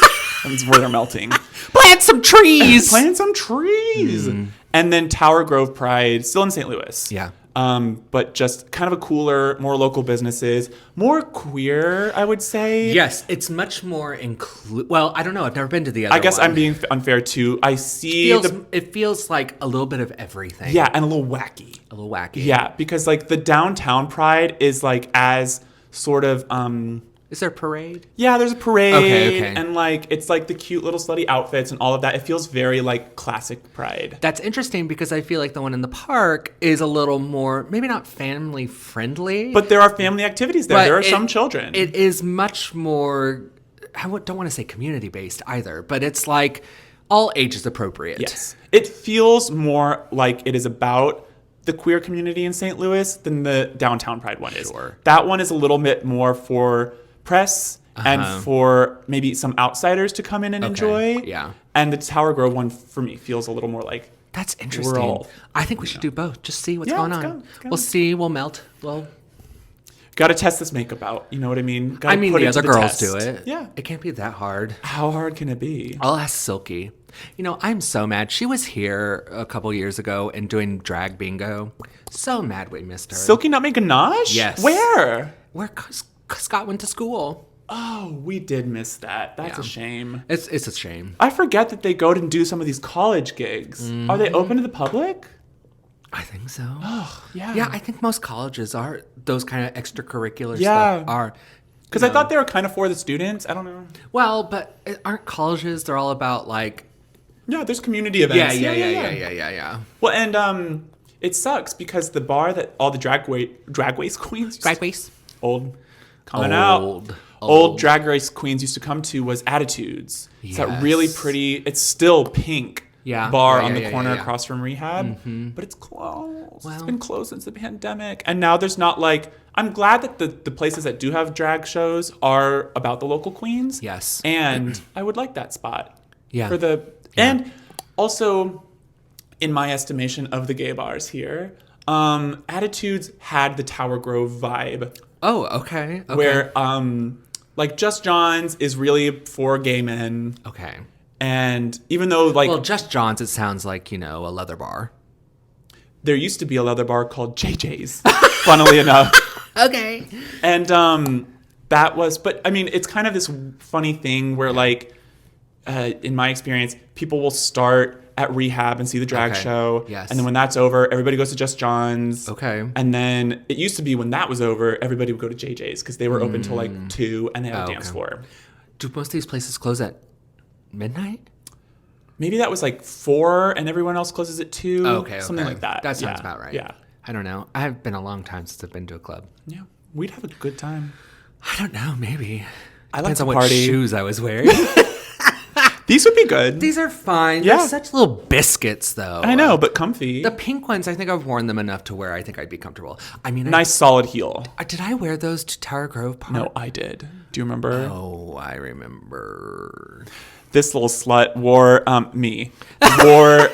That's where they're melting. Plant some trees! Plant some trees. And then Tower Grove Pride, still in St. Louis. Yeah. But just kind of a cooler, more local businesses, more queer, I would say. Yes, it's much more well, I don't know. I've never been to the other I guess one. I'm being unfair too. I see It feels like a little bit of everything. yeah, and a little wacky. A little wacky. Yeah, because like the downtown Pride is like as sort of Is there a parade? yeah, there's a parade Okay. and like it's like the cute little slutty outfits and all of that. It feels very like classic Pride. That's interesting because I feel like the one in the park is a little more, maybe not family friendly. But there are family activities there. but There are some children. It is much more, don't want to say community based either, but it's like all ages appropriate. Yes. It feels more like it is about the queer community in St. Louis than the downtown Pride one is. Sure. That one is a little bit more for press and for maybe some outsiders to come in and enjoy. Yeah. And the Tower Grove one for me feels a little more like That's interesting. I think we should do both. Just see what's going let's on. go, let's go. We'll see. We'll melt. Well, got to test this makeup out. You know what I mean? Gotta I mean, put the it to other girls test. do it. Yeah. It can't be that hard. How hard can it be? I'll ask Silky. You know, I'm so mad. She was here a couple years ago and doing drag bingo. So mad we missed her. Silky Nutmeg Ganache? Yes. Where? Where Scott went to school. Oh, we did miss that. That's Yeah. a shame. It's a shame. I forget that they go and do some of these college gigs. Are they open to the public? I think so. Yeah. Yeah, I think most colleges are those kind of extracurricular Yeah. stuff are. Because I thought they were kind of for the students. I don't know. Well, but aren't colleges? They're all about like. Yeah, there's community events. Yeah. Well, and it sucks because the bar that all the drag race queens, Drag race. old drag race queens used to come to was Attitudes. It's that really Yes. pretty. It's still pink. Yeah. Bar Yeah, on yeah, the yeah, corner yeah. across from Rehab, but it's closed. It's Well. been closed since the pandemic, and now there's not like. I'm glad that the places that do have drag shows are about the local queens. Yes. And I would like that spot. Yeah. For the and also, in my estimation of the gay bars here, Attitudes had the Tower Grove vibe. Oh, okay. Where like Just John's is really for gay men. Okay. And even though like Well, Just John's, it sounds like, a leather bar. there used to be a leather bar called JJ's, funnily enough. Okay. And that was, but I mean, it's kind of this funny thing where like, in my experience, people will start at Rehab and see the drag Okay. show. Yes. And then when that's over, everybody goes to Just John's. Okay. And then it used to be when that was over, everybody would go to JJ's because they were open till like 2 and they had a dance okay. floor. Do most of these places close at midnight? Maybe that was like 4 and everyone else closes at 2. Okay. Something like that. That sounds Yeah. about right. Yeah. I don't know. I've been a long time since I've been to a club. Yeah. We'd have a good time. I don't know. Maybe. I like Depends to on what party. shoes I was wearing. These would be good. These are fine. Yeah. They're such little biscuits, though. I know, but comfy. The pink ones, I think I've worn them enough to where I think I'd be comfortable. I mean, Nice solid heel. did I wear those to Tower Grove Park? No, I did. Do you remember? Oh, I remember. This little slut wore wore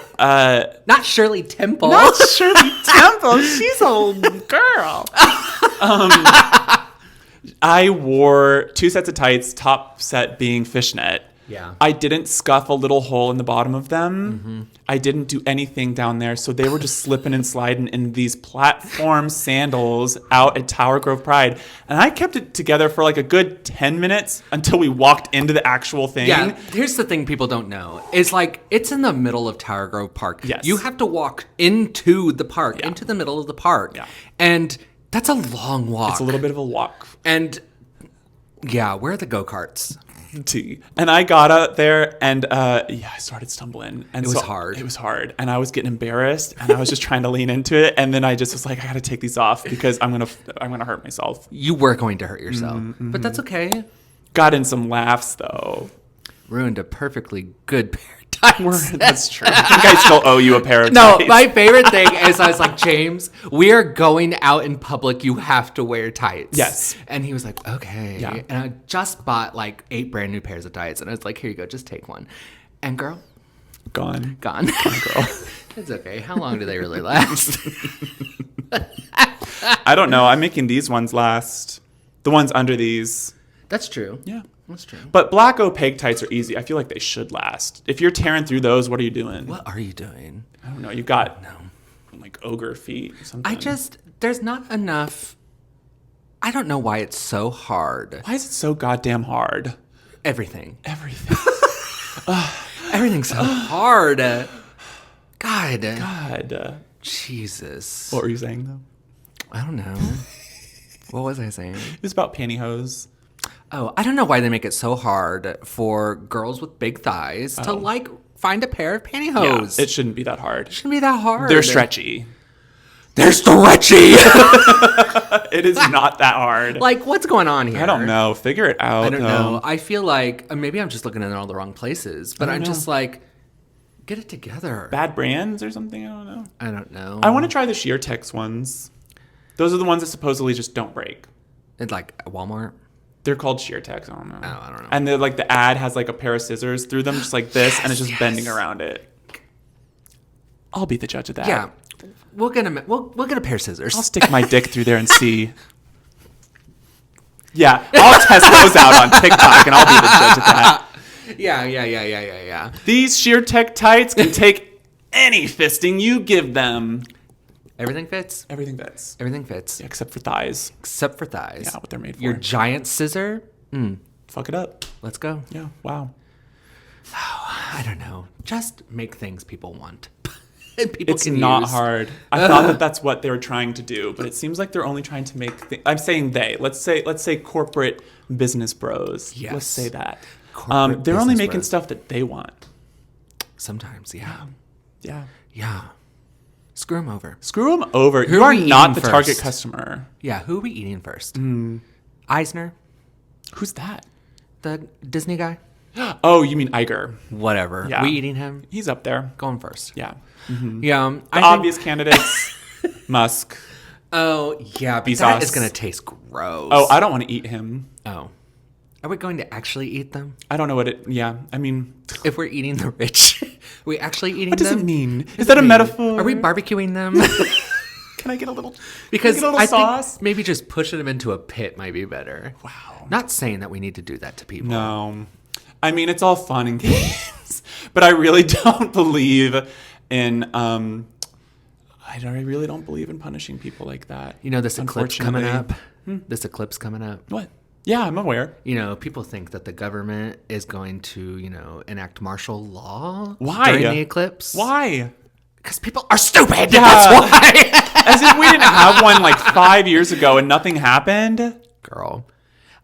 Not Shirley Temple. not Shirley Temple. She's a old girl. I wore 2 sets of tights, top set being fishnet. Yeah. I didn't scuff a little hole in the bottom of them. Mm-hmm. I didn't do anything down there. So they were just slipping and sliding in these platform sandals out at Tower Grove Pride. And I kept it together for like a good 10 minutes until we walked into the actual thing. Yeah, here's the thing people don't know. Is like, it's in the middle of Tower Grove Park. Yes. You have to walk into the park, Yeah. into the middle of the park. Yeah. And that's a long walk. It's a little bit of a walk. And yeah, where are the go-karts? And I got out there and I started stumbling. And It was hard. It was hard. And I was getting embarrassed and I was just trying to lean into it. And then I just was like, I got to take these off because I'm going to hurt myself. You were going to hurt yourself. But that's okay. Got in some laughs though. Ruined a perfectly good pair of tights. That's true. I think I still owe you a pair of No, tights. my favorite thing is I was like, James, we are going out in public. You have to wear tights. Yes. And he was like, okay. Yeah. And I just bought like 8 brand new pairs of tights. And I was like, here you go. Just take one. And girl, Gone. gone. Girl. It's okay. How long do they really last? I don't know. I'm making these ones last. The ones under these. That's true. Yeah. That's true. But black opaque tights are easy. I feel like they should last. If you're tearing through those, what are you doing? What are you doing? I don't know. You got like ogre feet or something. There's not enough. I don't know why it's so hard. Why is it so goddamn hard? Everything. Everything. Everything's so hard. God. God. Jesus. What were you saying though? I don't know. What was I saying? It was about pantyhose. Oh, I don't know why they make it so hard for girls with big thighs to like find a pair of pantyhose. Yeah, it shouldn't be that hard. Shouldn't be that hard. They're stretchy. They're stretchy. It is not that hard. Like, what's going on here? I don't know. Figure it out. I don't know. I feel like maybe I'm just looking in all the wrong places, but I'm just like, get it together. Bad brands or something? I don't know. I don't know. I want to try the sheer tex ones. Those are the ones that supposedly just don't break. It's like Walmart. They're called sheer tex. I don't know. Oh, I don't know. And they're like the ad has like a pair of scissors through them, just like this, and it's just bending around it. I'll be the judge of that. Yeah, we'll get a pair of scissors. I'll stick my dick through there and see. Yeah, I'll test those out on TikTok, and I'll be the judge of that. Yeah. These sheer tech tights can take any fisting you give them. Everything fits. Everything fits. Everything fits. Yeah, except for thighs. Except for thighs. Yeah, what they're made for. Your giant scissor. Fuck it up. Let's go. Yeah, wow. I don't know. Just make things people want. And people It's can not use. hard. I thought that that's what they were trying to do, but it seems like they're only trying to make I'm saying they. Let's say corporate business bros. Yes. Let's say that. Corporate They're only business making bros. stuff that they want. Sometimes, yeah. Yeah. Screw them over. Screw them over. Who You are are we not eating the target first? customer. Yeah, who are we eating first? Eisner, Who's that? the Disney guy? Oh, you mean Iger. Whatever. Yeah. We eating him? He's up there. Going first. Yeah. Yeah. The obvious candidates, Musk. Oh, yeah. But Bezos. that is going to taste gross. Oh, I don't want to eat him. Oh. Are we going to actually eat them? I don't know what it, yeah. I mean, If we're eating the rich, are we actually eating what does them? it mean? Is that a metaphor? Are we barbecuing them? Can I get a little, Because can I get a little I sauce? think maybe just pushing them into a pit might be better. Wow. Not saying that we need to do that to people. No. I mean, it's all fun and games, but I really don't believe in, I really don't believe in punishing people like that. You know, this eclipse coming up. Unfortunately. This eclipse coming up. What? Yeah, I'm aware. You know, people think that the government is going to, enact martial law Why? during the eclipse. Why? Because people are stupid. Yeah. That's why. As if we didn't have one like 5 years ago and nothing happened. Girl,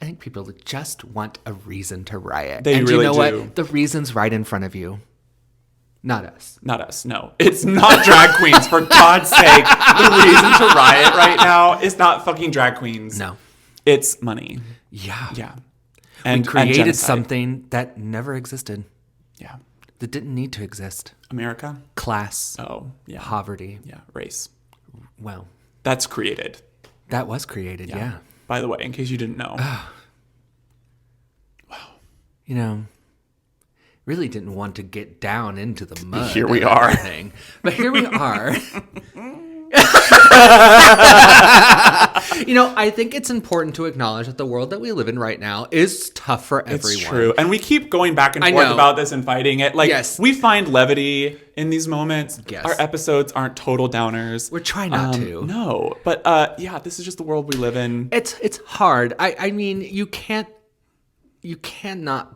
I think people just want a reason to riot. They and really you know do. what? The reason's right in front of you. Not us. Not us, no. It's not drag queens, for God's sake. The reason to riot right now is not fucking drag queens. No. It's money. Yeah. Yeah. And And created genocide. something that never existed. Yeah. That didn't need to exist. America? Class. Oh, yeah. Poverty. Yeah, race. Well, That's created. that was created, yeah. By the way, in case you didn't know. You know, really didn't want to get down into the mud. Here we and are. everything. But here we are. I think it's important to acknowledge that the world that we live in right now is tough for everyone. It's true. And we keep going back and I forth know. about this and fighting it. Like, Yes. we find levity in these moments. Yes. Our episodes aren't total downers. We're trying not to. No. But, yeah, this is just the world we live in. It's hard. I mean, you cannot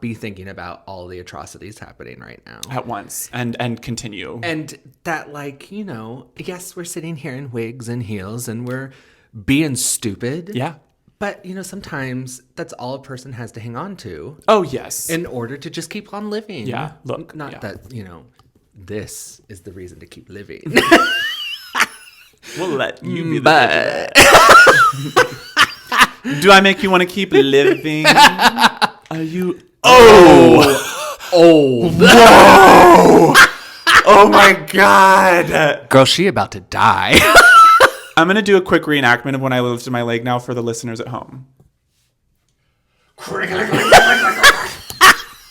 be thinking about all the atrocities happening right now. At once. And continue. And that, yes, we're sitting here in wigs and heels and we're being stupid. Yeah. But, sometimes that's all a person has to hang on to Oh, yes. in order to just keep on living. Yeah, look, Not yeah. that, this is the reason to keep living. We'll let you be the Do I make you want to keep living? Are you... Oh! old. Whoa! Oh my God. Girl, she about to die. I'm going to do a quick reenactment of when I lifted my leg now for the listeners at home.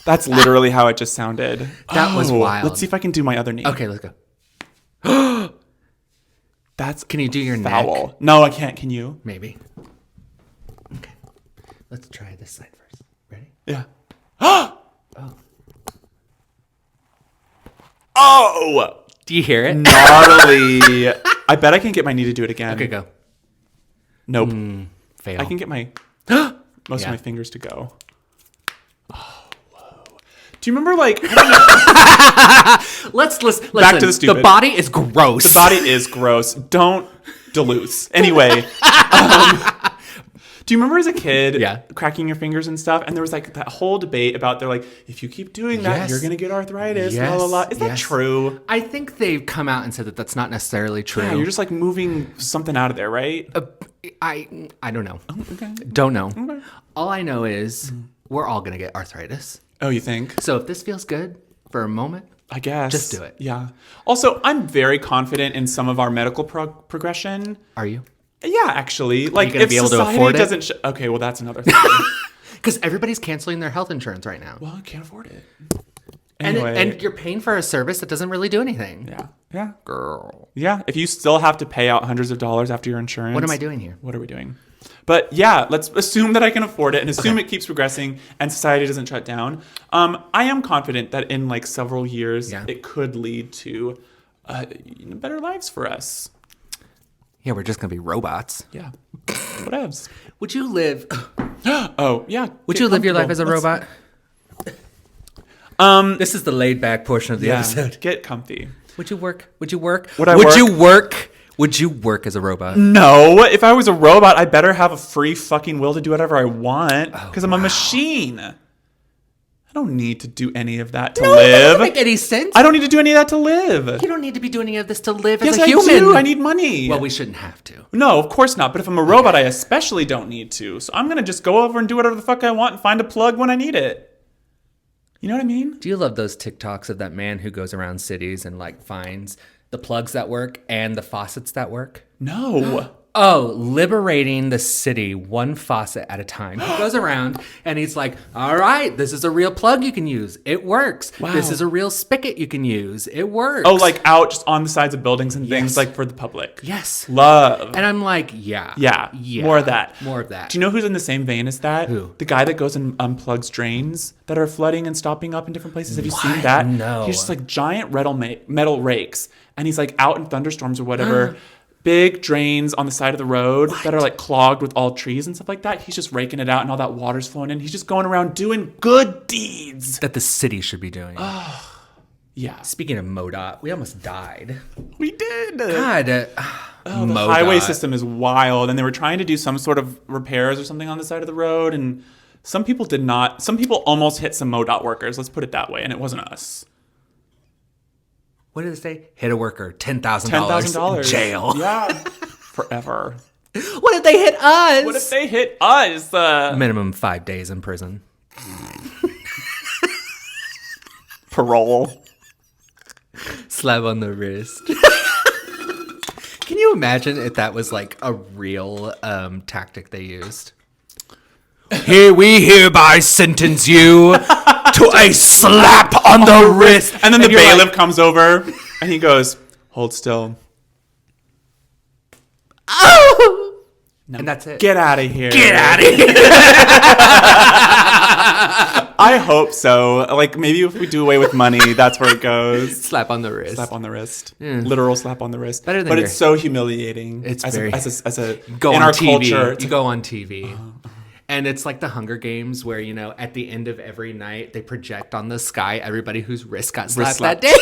That's literally how it just sounded. That was wild. Let's see if I can do my other knee. Okay, let's go. Can you do your foul. neck? No, I can't. Can you? Maybe. Okay. Let's try this side first. Ready? Yeah. Oh! Do you hear it? Gnarly. I bet I can get my knee to do it again. Okay, go. Nope. Fail. I can get my most of my fingers to go. Oh, whoa. Do you remember, like, I don't know. Let's listen. Back to the stupid. The body is gross. The body is gross. Don't deluce. Anyway. Do you remember as a kid cracking your fingers and stuff? And there was like that whole debate about they're like, if you keep doing that, you're going to get arthritis. Yes. Blah, blah, blah. Is that true? I think they've come out and said that that's not necessarily true. Yeah, you're just like moving something out of there, right? I don't know. Oh, okay. Don't know. Okay. All I know is we're all going to get arthritis. Oh, you think? So if this feels good for a moment, I guess. just do it. Yeah. Also, I'm very confident in some of our medical progression. Are you? Yeah, actually. Like, gonna if be able to society afford it? doesn't... okay, well, that's another thing. Because everybody's canceling their health insurance right now. Well, I can't afford it. And, Anyway. and you're paying for a service that doesn't really do anything. Yeah. Yeah. Girl. Yeah. If you still have to pay out hundreds of dollars after your insurance... What am I doing here? What are we doing? But yeah, let's assume that I can afford it and assume it keeps progressing and society doesn't shut down. I am confident that in like several years, it could lead to better lives for us. Yeah, we're just going to be robots. Yeah. Whatevs. Would you live... Oh, yeah. Would you live your life as a robot? This is the laid back portion of the episode. Get comfy. Would you work? Would you work? Would I Would work? you work? Would you work as a robot? No. If I was a robot, I better have a free fucking will to do whatever I want because I'm a machine. I don't need to do any of that to live. That doesn't make any sense. I don't need to do any of that to live. You don't need to be doing any of this to live Yes, as a human. I do. I need money. Well, we shouldn't have to. No, of course not. But if I'm a robot, I especially don't need to. So I'm going to just go over and do whatever the fuck I want and find a plug when I need it. You know what I mean? Do you love those TikToks of that man who goes around cities and like finds the plugs that work and the faucets that work? No. Oh, liberating the city one faucet at a time. He goes around and he's like, all right, this is a real plug you can use. It works. Wow. This is a real spigot you can use. It works. Oh, like out just on the sides of buildings and things like for the public. Yes. Love. And I'm like, yeah. More of that. More of that. Do you know who's in the same vein as that? Who? The guy that goes and unplugs drains that are flooding and stopping up in different places. Have you seen that? No. He's just like giant metal rakes. And he's like out in thunderstorms or whatever. Big drains on the side of the road that are like clogged with all trees and stuff like that. He's just raking it out and all that water's flowing in. He's just going around doing good deeds. That the city should be doing. Yeah. Speaking of MoDOT, we almost died. We did. God. The highway system is wild. And they were trying to do some sort of repairs or something on the side of the road. And some people did not. Some people almost hit some MoDOT workers. Let's put it that way. And it wasn't us. What did it say? Hit a worker, $10,000. $10,000. Jail. Yeah. Forever. What if they hit us? What if they hit us? Minimum 5 days in prison. Parole. Slap on the wrist. Can you imagine if that was like a real tactic they used? Here we hereby sentence you to a slap on the wrist. And then the bailiff comes over and he goes, hold still. Oh! No, and that's it. Get out of here. Get out of here. I hope so. Like maybe if we do away with money, that's where it goes. Slap on the wrist. Slap on the wrist. Yeah. Literal slap on the wrist. Better than but it's so humiliating. It's as very. A go in on our TV. culture. You go on TV. And it's like the Hunger Games where, you know, at the end of every night, they project on the sky everybody whose wrist got slapped that day.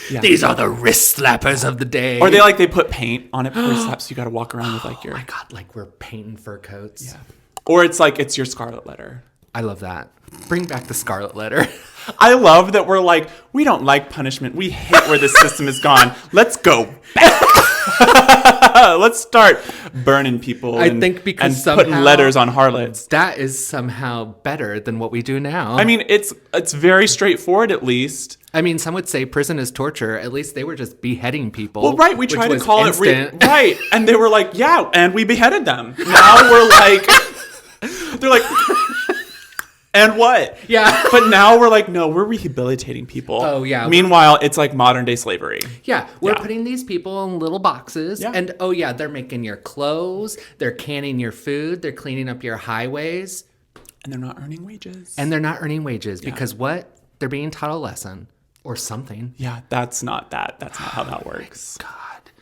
Yeah. These are the wrist slappers of the day. Or they put paint on it before it slaps. So you got to walk around with like your... Oh my God, like we're painting fur coats. Yeah. Or it's your scarlet letter. I love that. Bring back the scarlet letter. I love that we're like, we don't like punishment. We hate where this system has gone. Let's go back. Let's start burning people. I think because and putting letters on harlots. That is somehow better than what we do now. I mean, it's very straightforward, at least. I mean, some would say prison is torture. At least they were just beheading people. Well, right. We tried to call instant. it right, and they were like, "Yeah," and we beheaded them. Now we're like, they're like. And what? Yeah. But now we're like, no, we're rehabilitating people. Oh, yeah. Meanwhile, it's like modern day slavery. Yeah. We're putting these people in little boxes. Yeah. And, oh, yeah, they're making your clothes. They're canning your food. They're cleaning up your highways. And they're not earning wages. Because what? They're being taught a lesson or something. Yeah, that's not how that works. God.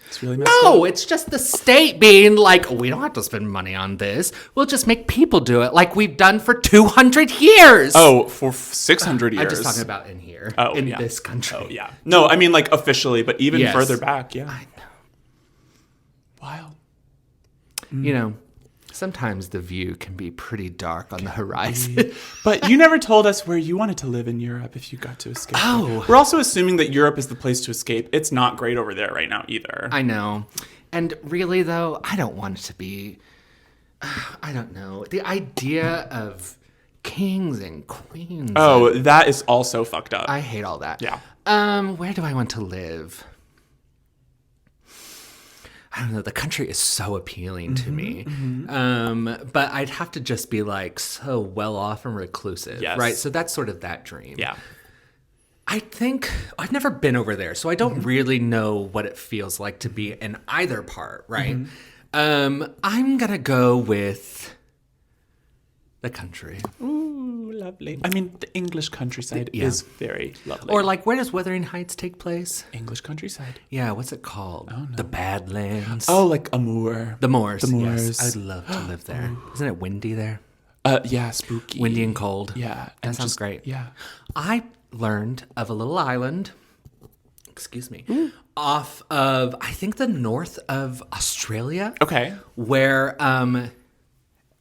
It's really messed up. No, it's just the state being like, we don't have to spend money on this. We'll just make people do it like we've done for 200 years. Oh, for 600 years. I'm just talking about in here, this country. Oh, yeah. No, I mean like officially, but even further back, yeah. I know. Wild. You know, sometimes the view can be pretty dark on the horizon. But you never told us where you wanted to live in Europe if you got to escape. Oh. We're also assuming that Europe is the place to escape. It's not great over there right now either. I know. And really, though, I don't want it to be... I don't know. The idea of kings and queens... Oh, that is also fucked up. I hate all that. Yeah. Where do I want to live? I don't know. The country is so appealing to me. Mm-hmm. But I'd have to just be like so well off and reclusive, right? So that's sort of that dream. Yeah. I think I've never been over there, so I don't really know what it feels like to be in either part, right? I'm going to go with the country. Ooh, lovely. I mean, the English countryside is very lovely. Or like, where does Wuthering Heights take place? English countryside. Yeah, what's it called? Oh, no. The Badlands. Oh, like Amour. The Moors. The Moors. Yes, I'd love to live there. Isn't it windy there? Yeah, spooky. Windy and cold. Yeah. That sounds great. Yeah. I learned of a little island, off of, I think, the north of Australia. Okay. Where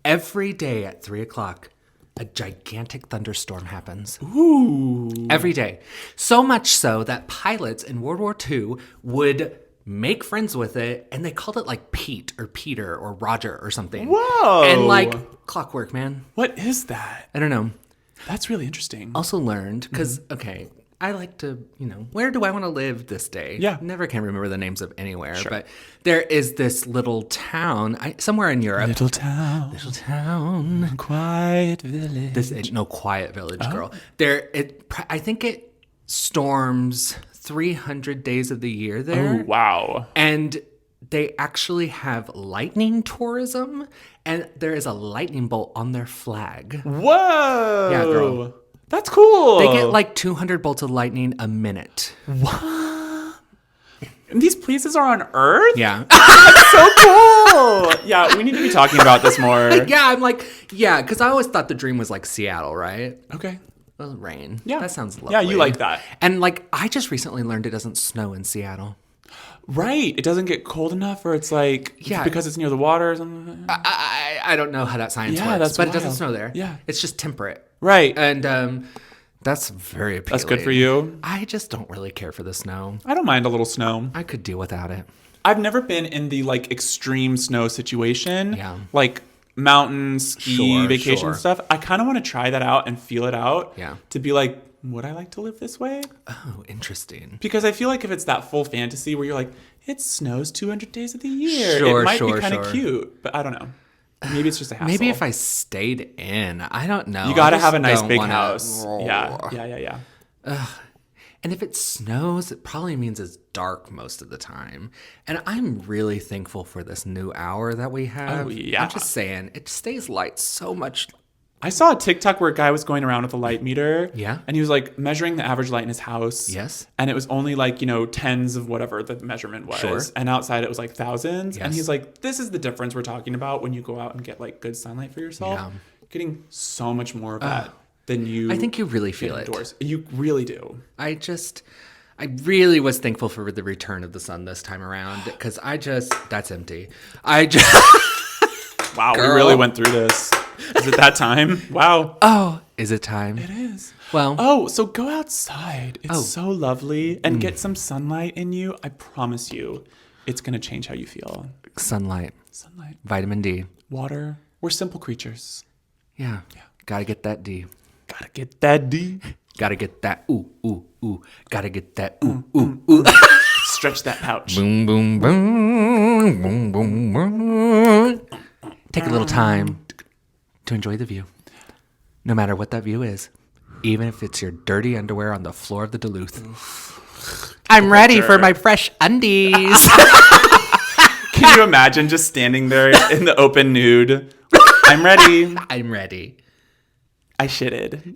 every day at 3:00, a gigantic thunderstorm happens. Ooh. Every day. So much so that pilots in World War II would make friends with it, and they called it like Pete or Peter or Roger or something. Whoa. And like clockwork, man. What is that? I don't know. That's really interesting. Also learned, because, okay, I like to, where do I want to live this day? Yeah. Never can remember the names of anywhere, but there is this little town, somewhere in Europe. Little town. Quiet village. This ain't no quiet village, girl. I think it storms 300 days of the year there. Oh, wow. And they actually have lightning tourism, and there is a lightning bolt on their flag. Whoa. Yeah, girl. That's cool. They get like 200 bolts of lightning a minute. What? And these places are on Earth? Yeah. That's so cool. Yeah, we need to be talking about this more. Yeah, I'm like, because I always thought the dream was like Seattle, right? Okay. Well, rain. Yeah. That sounds lovely. Yeah, you like that. And like, I just recently learned it doesn't snow in Seattle. Right. It doesn't get cold enough, or it's like, because it's near the water or something. I don't know how that science works, that's but wild. it doesn't snow there. Yeah. It's just temperate. Right. And that's very appealing. That's good for you. I just don't really care for the snow. I don't mind a little snow. I could deal without it. I've never been in the like extreme snow situation. Yeah. Like mountain ski vacation sure. stuff. I kind of want to try that out and feel it out. Yeah. To be like, would I like to live this way? Oh, interesting. Because I feel like if it's that full fantasy where you're like, it snows 200 days of the year, Sure, it might sure, be kind of sure. cute. But I don't know. Maybe it's just a hassle. Maybe if I stayed in, I don't know. You got to I just have a nice don't big wanna- house. Yeah. And if it snows, it probably means it's dark most of the time. And I'm really thankful for this new hour that we have. Oh, yeah. I'm just saying, it stays light so much. I saw a TikTok where a guy was going around with a light meter. Yeah. And he was like measuring the average light in his house. Yes. And it was only like, tens of whatever the measurement was. Sure. And outside it was like thousands. Yes. And he's like, this is the difference we're talking about when you go out and get like good sunlight for yourself. Yeah. Getting so much more of that than you. I think you really feel get it. indoors. You really do. I really was thankful for the return of the sun this time around, because that's empty. Wow, Girl. we really went through this. Is it that time? Wow. Oh, is it time? It is. Well. Oh, so go outside. It's so lovely. And get some sunlight in you. I promise you. It's going to change how you feel. Sunlight. Vitamin D. Water. We're simple creatures. Yeah. Gotta get that D. Gotta get that D. Gotta get that ooh, ooh, ooh. Gotta get that ooh, ooh, ooh. Stretch that pouch. Boom, boom, boom. Boom, boom, boom. Take a little time to enjoy the view. No matter what that view is. Even if it's your dirty underwear on the floor of the Duluth. I'm ready for my fresh undies. Can you imagine just standing there in the open nude? I'm ready. I'm ready. I shitted.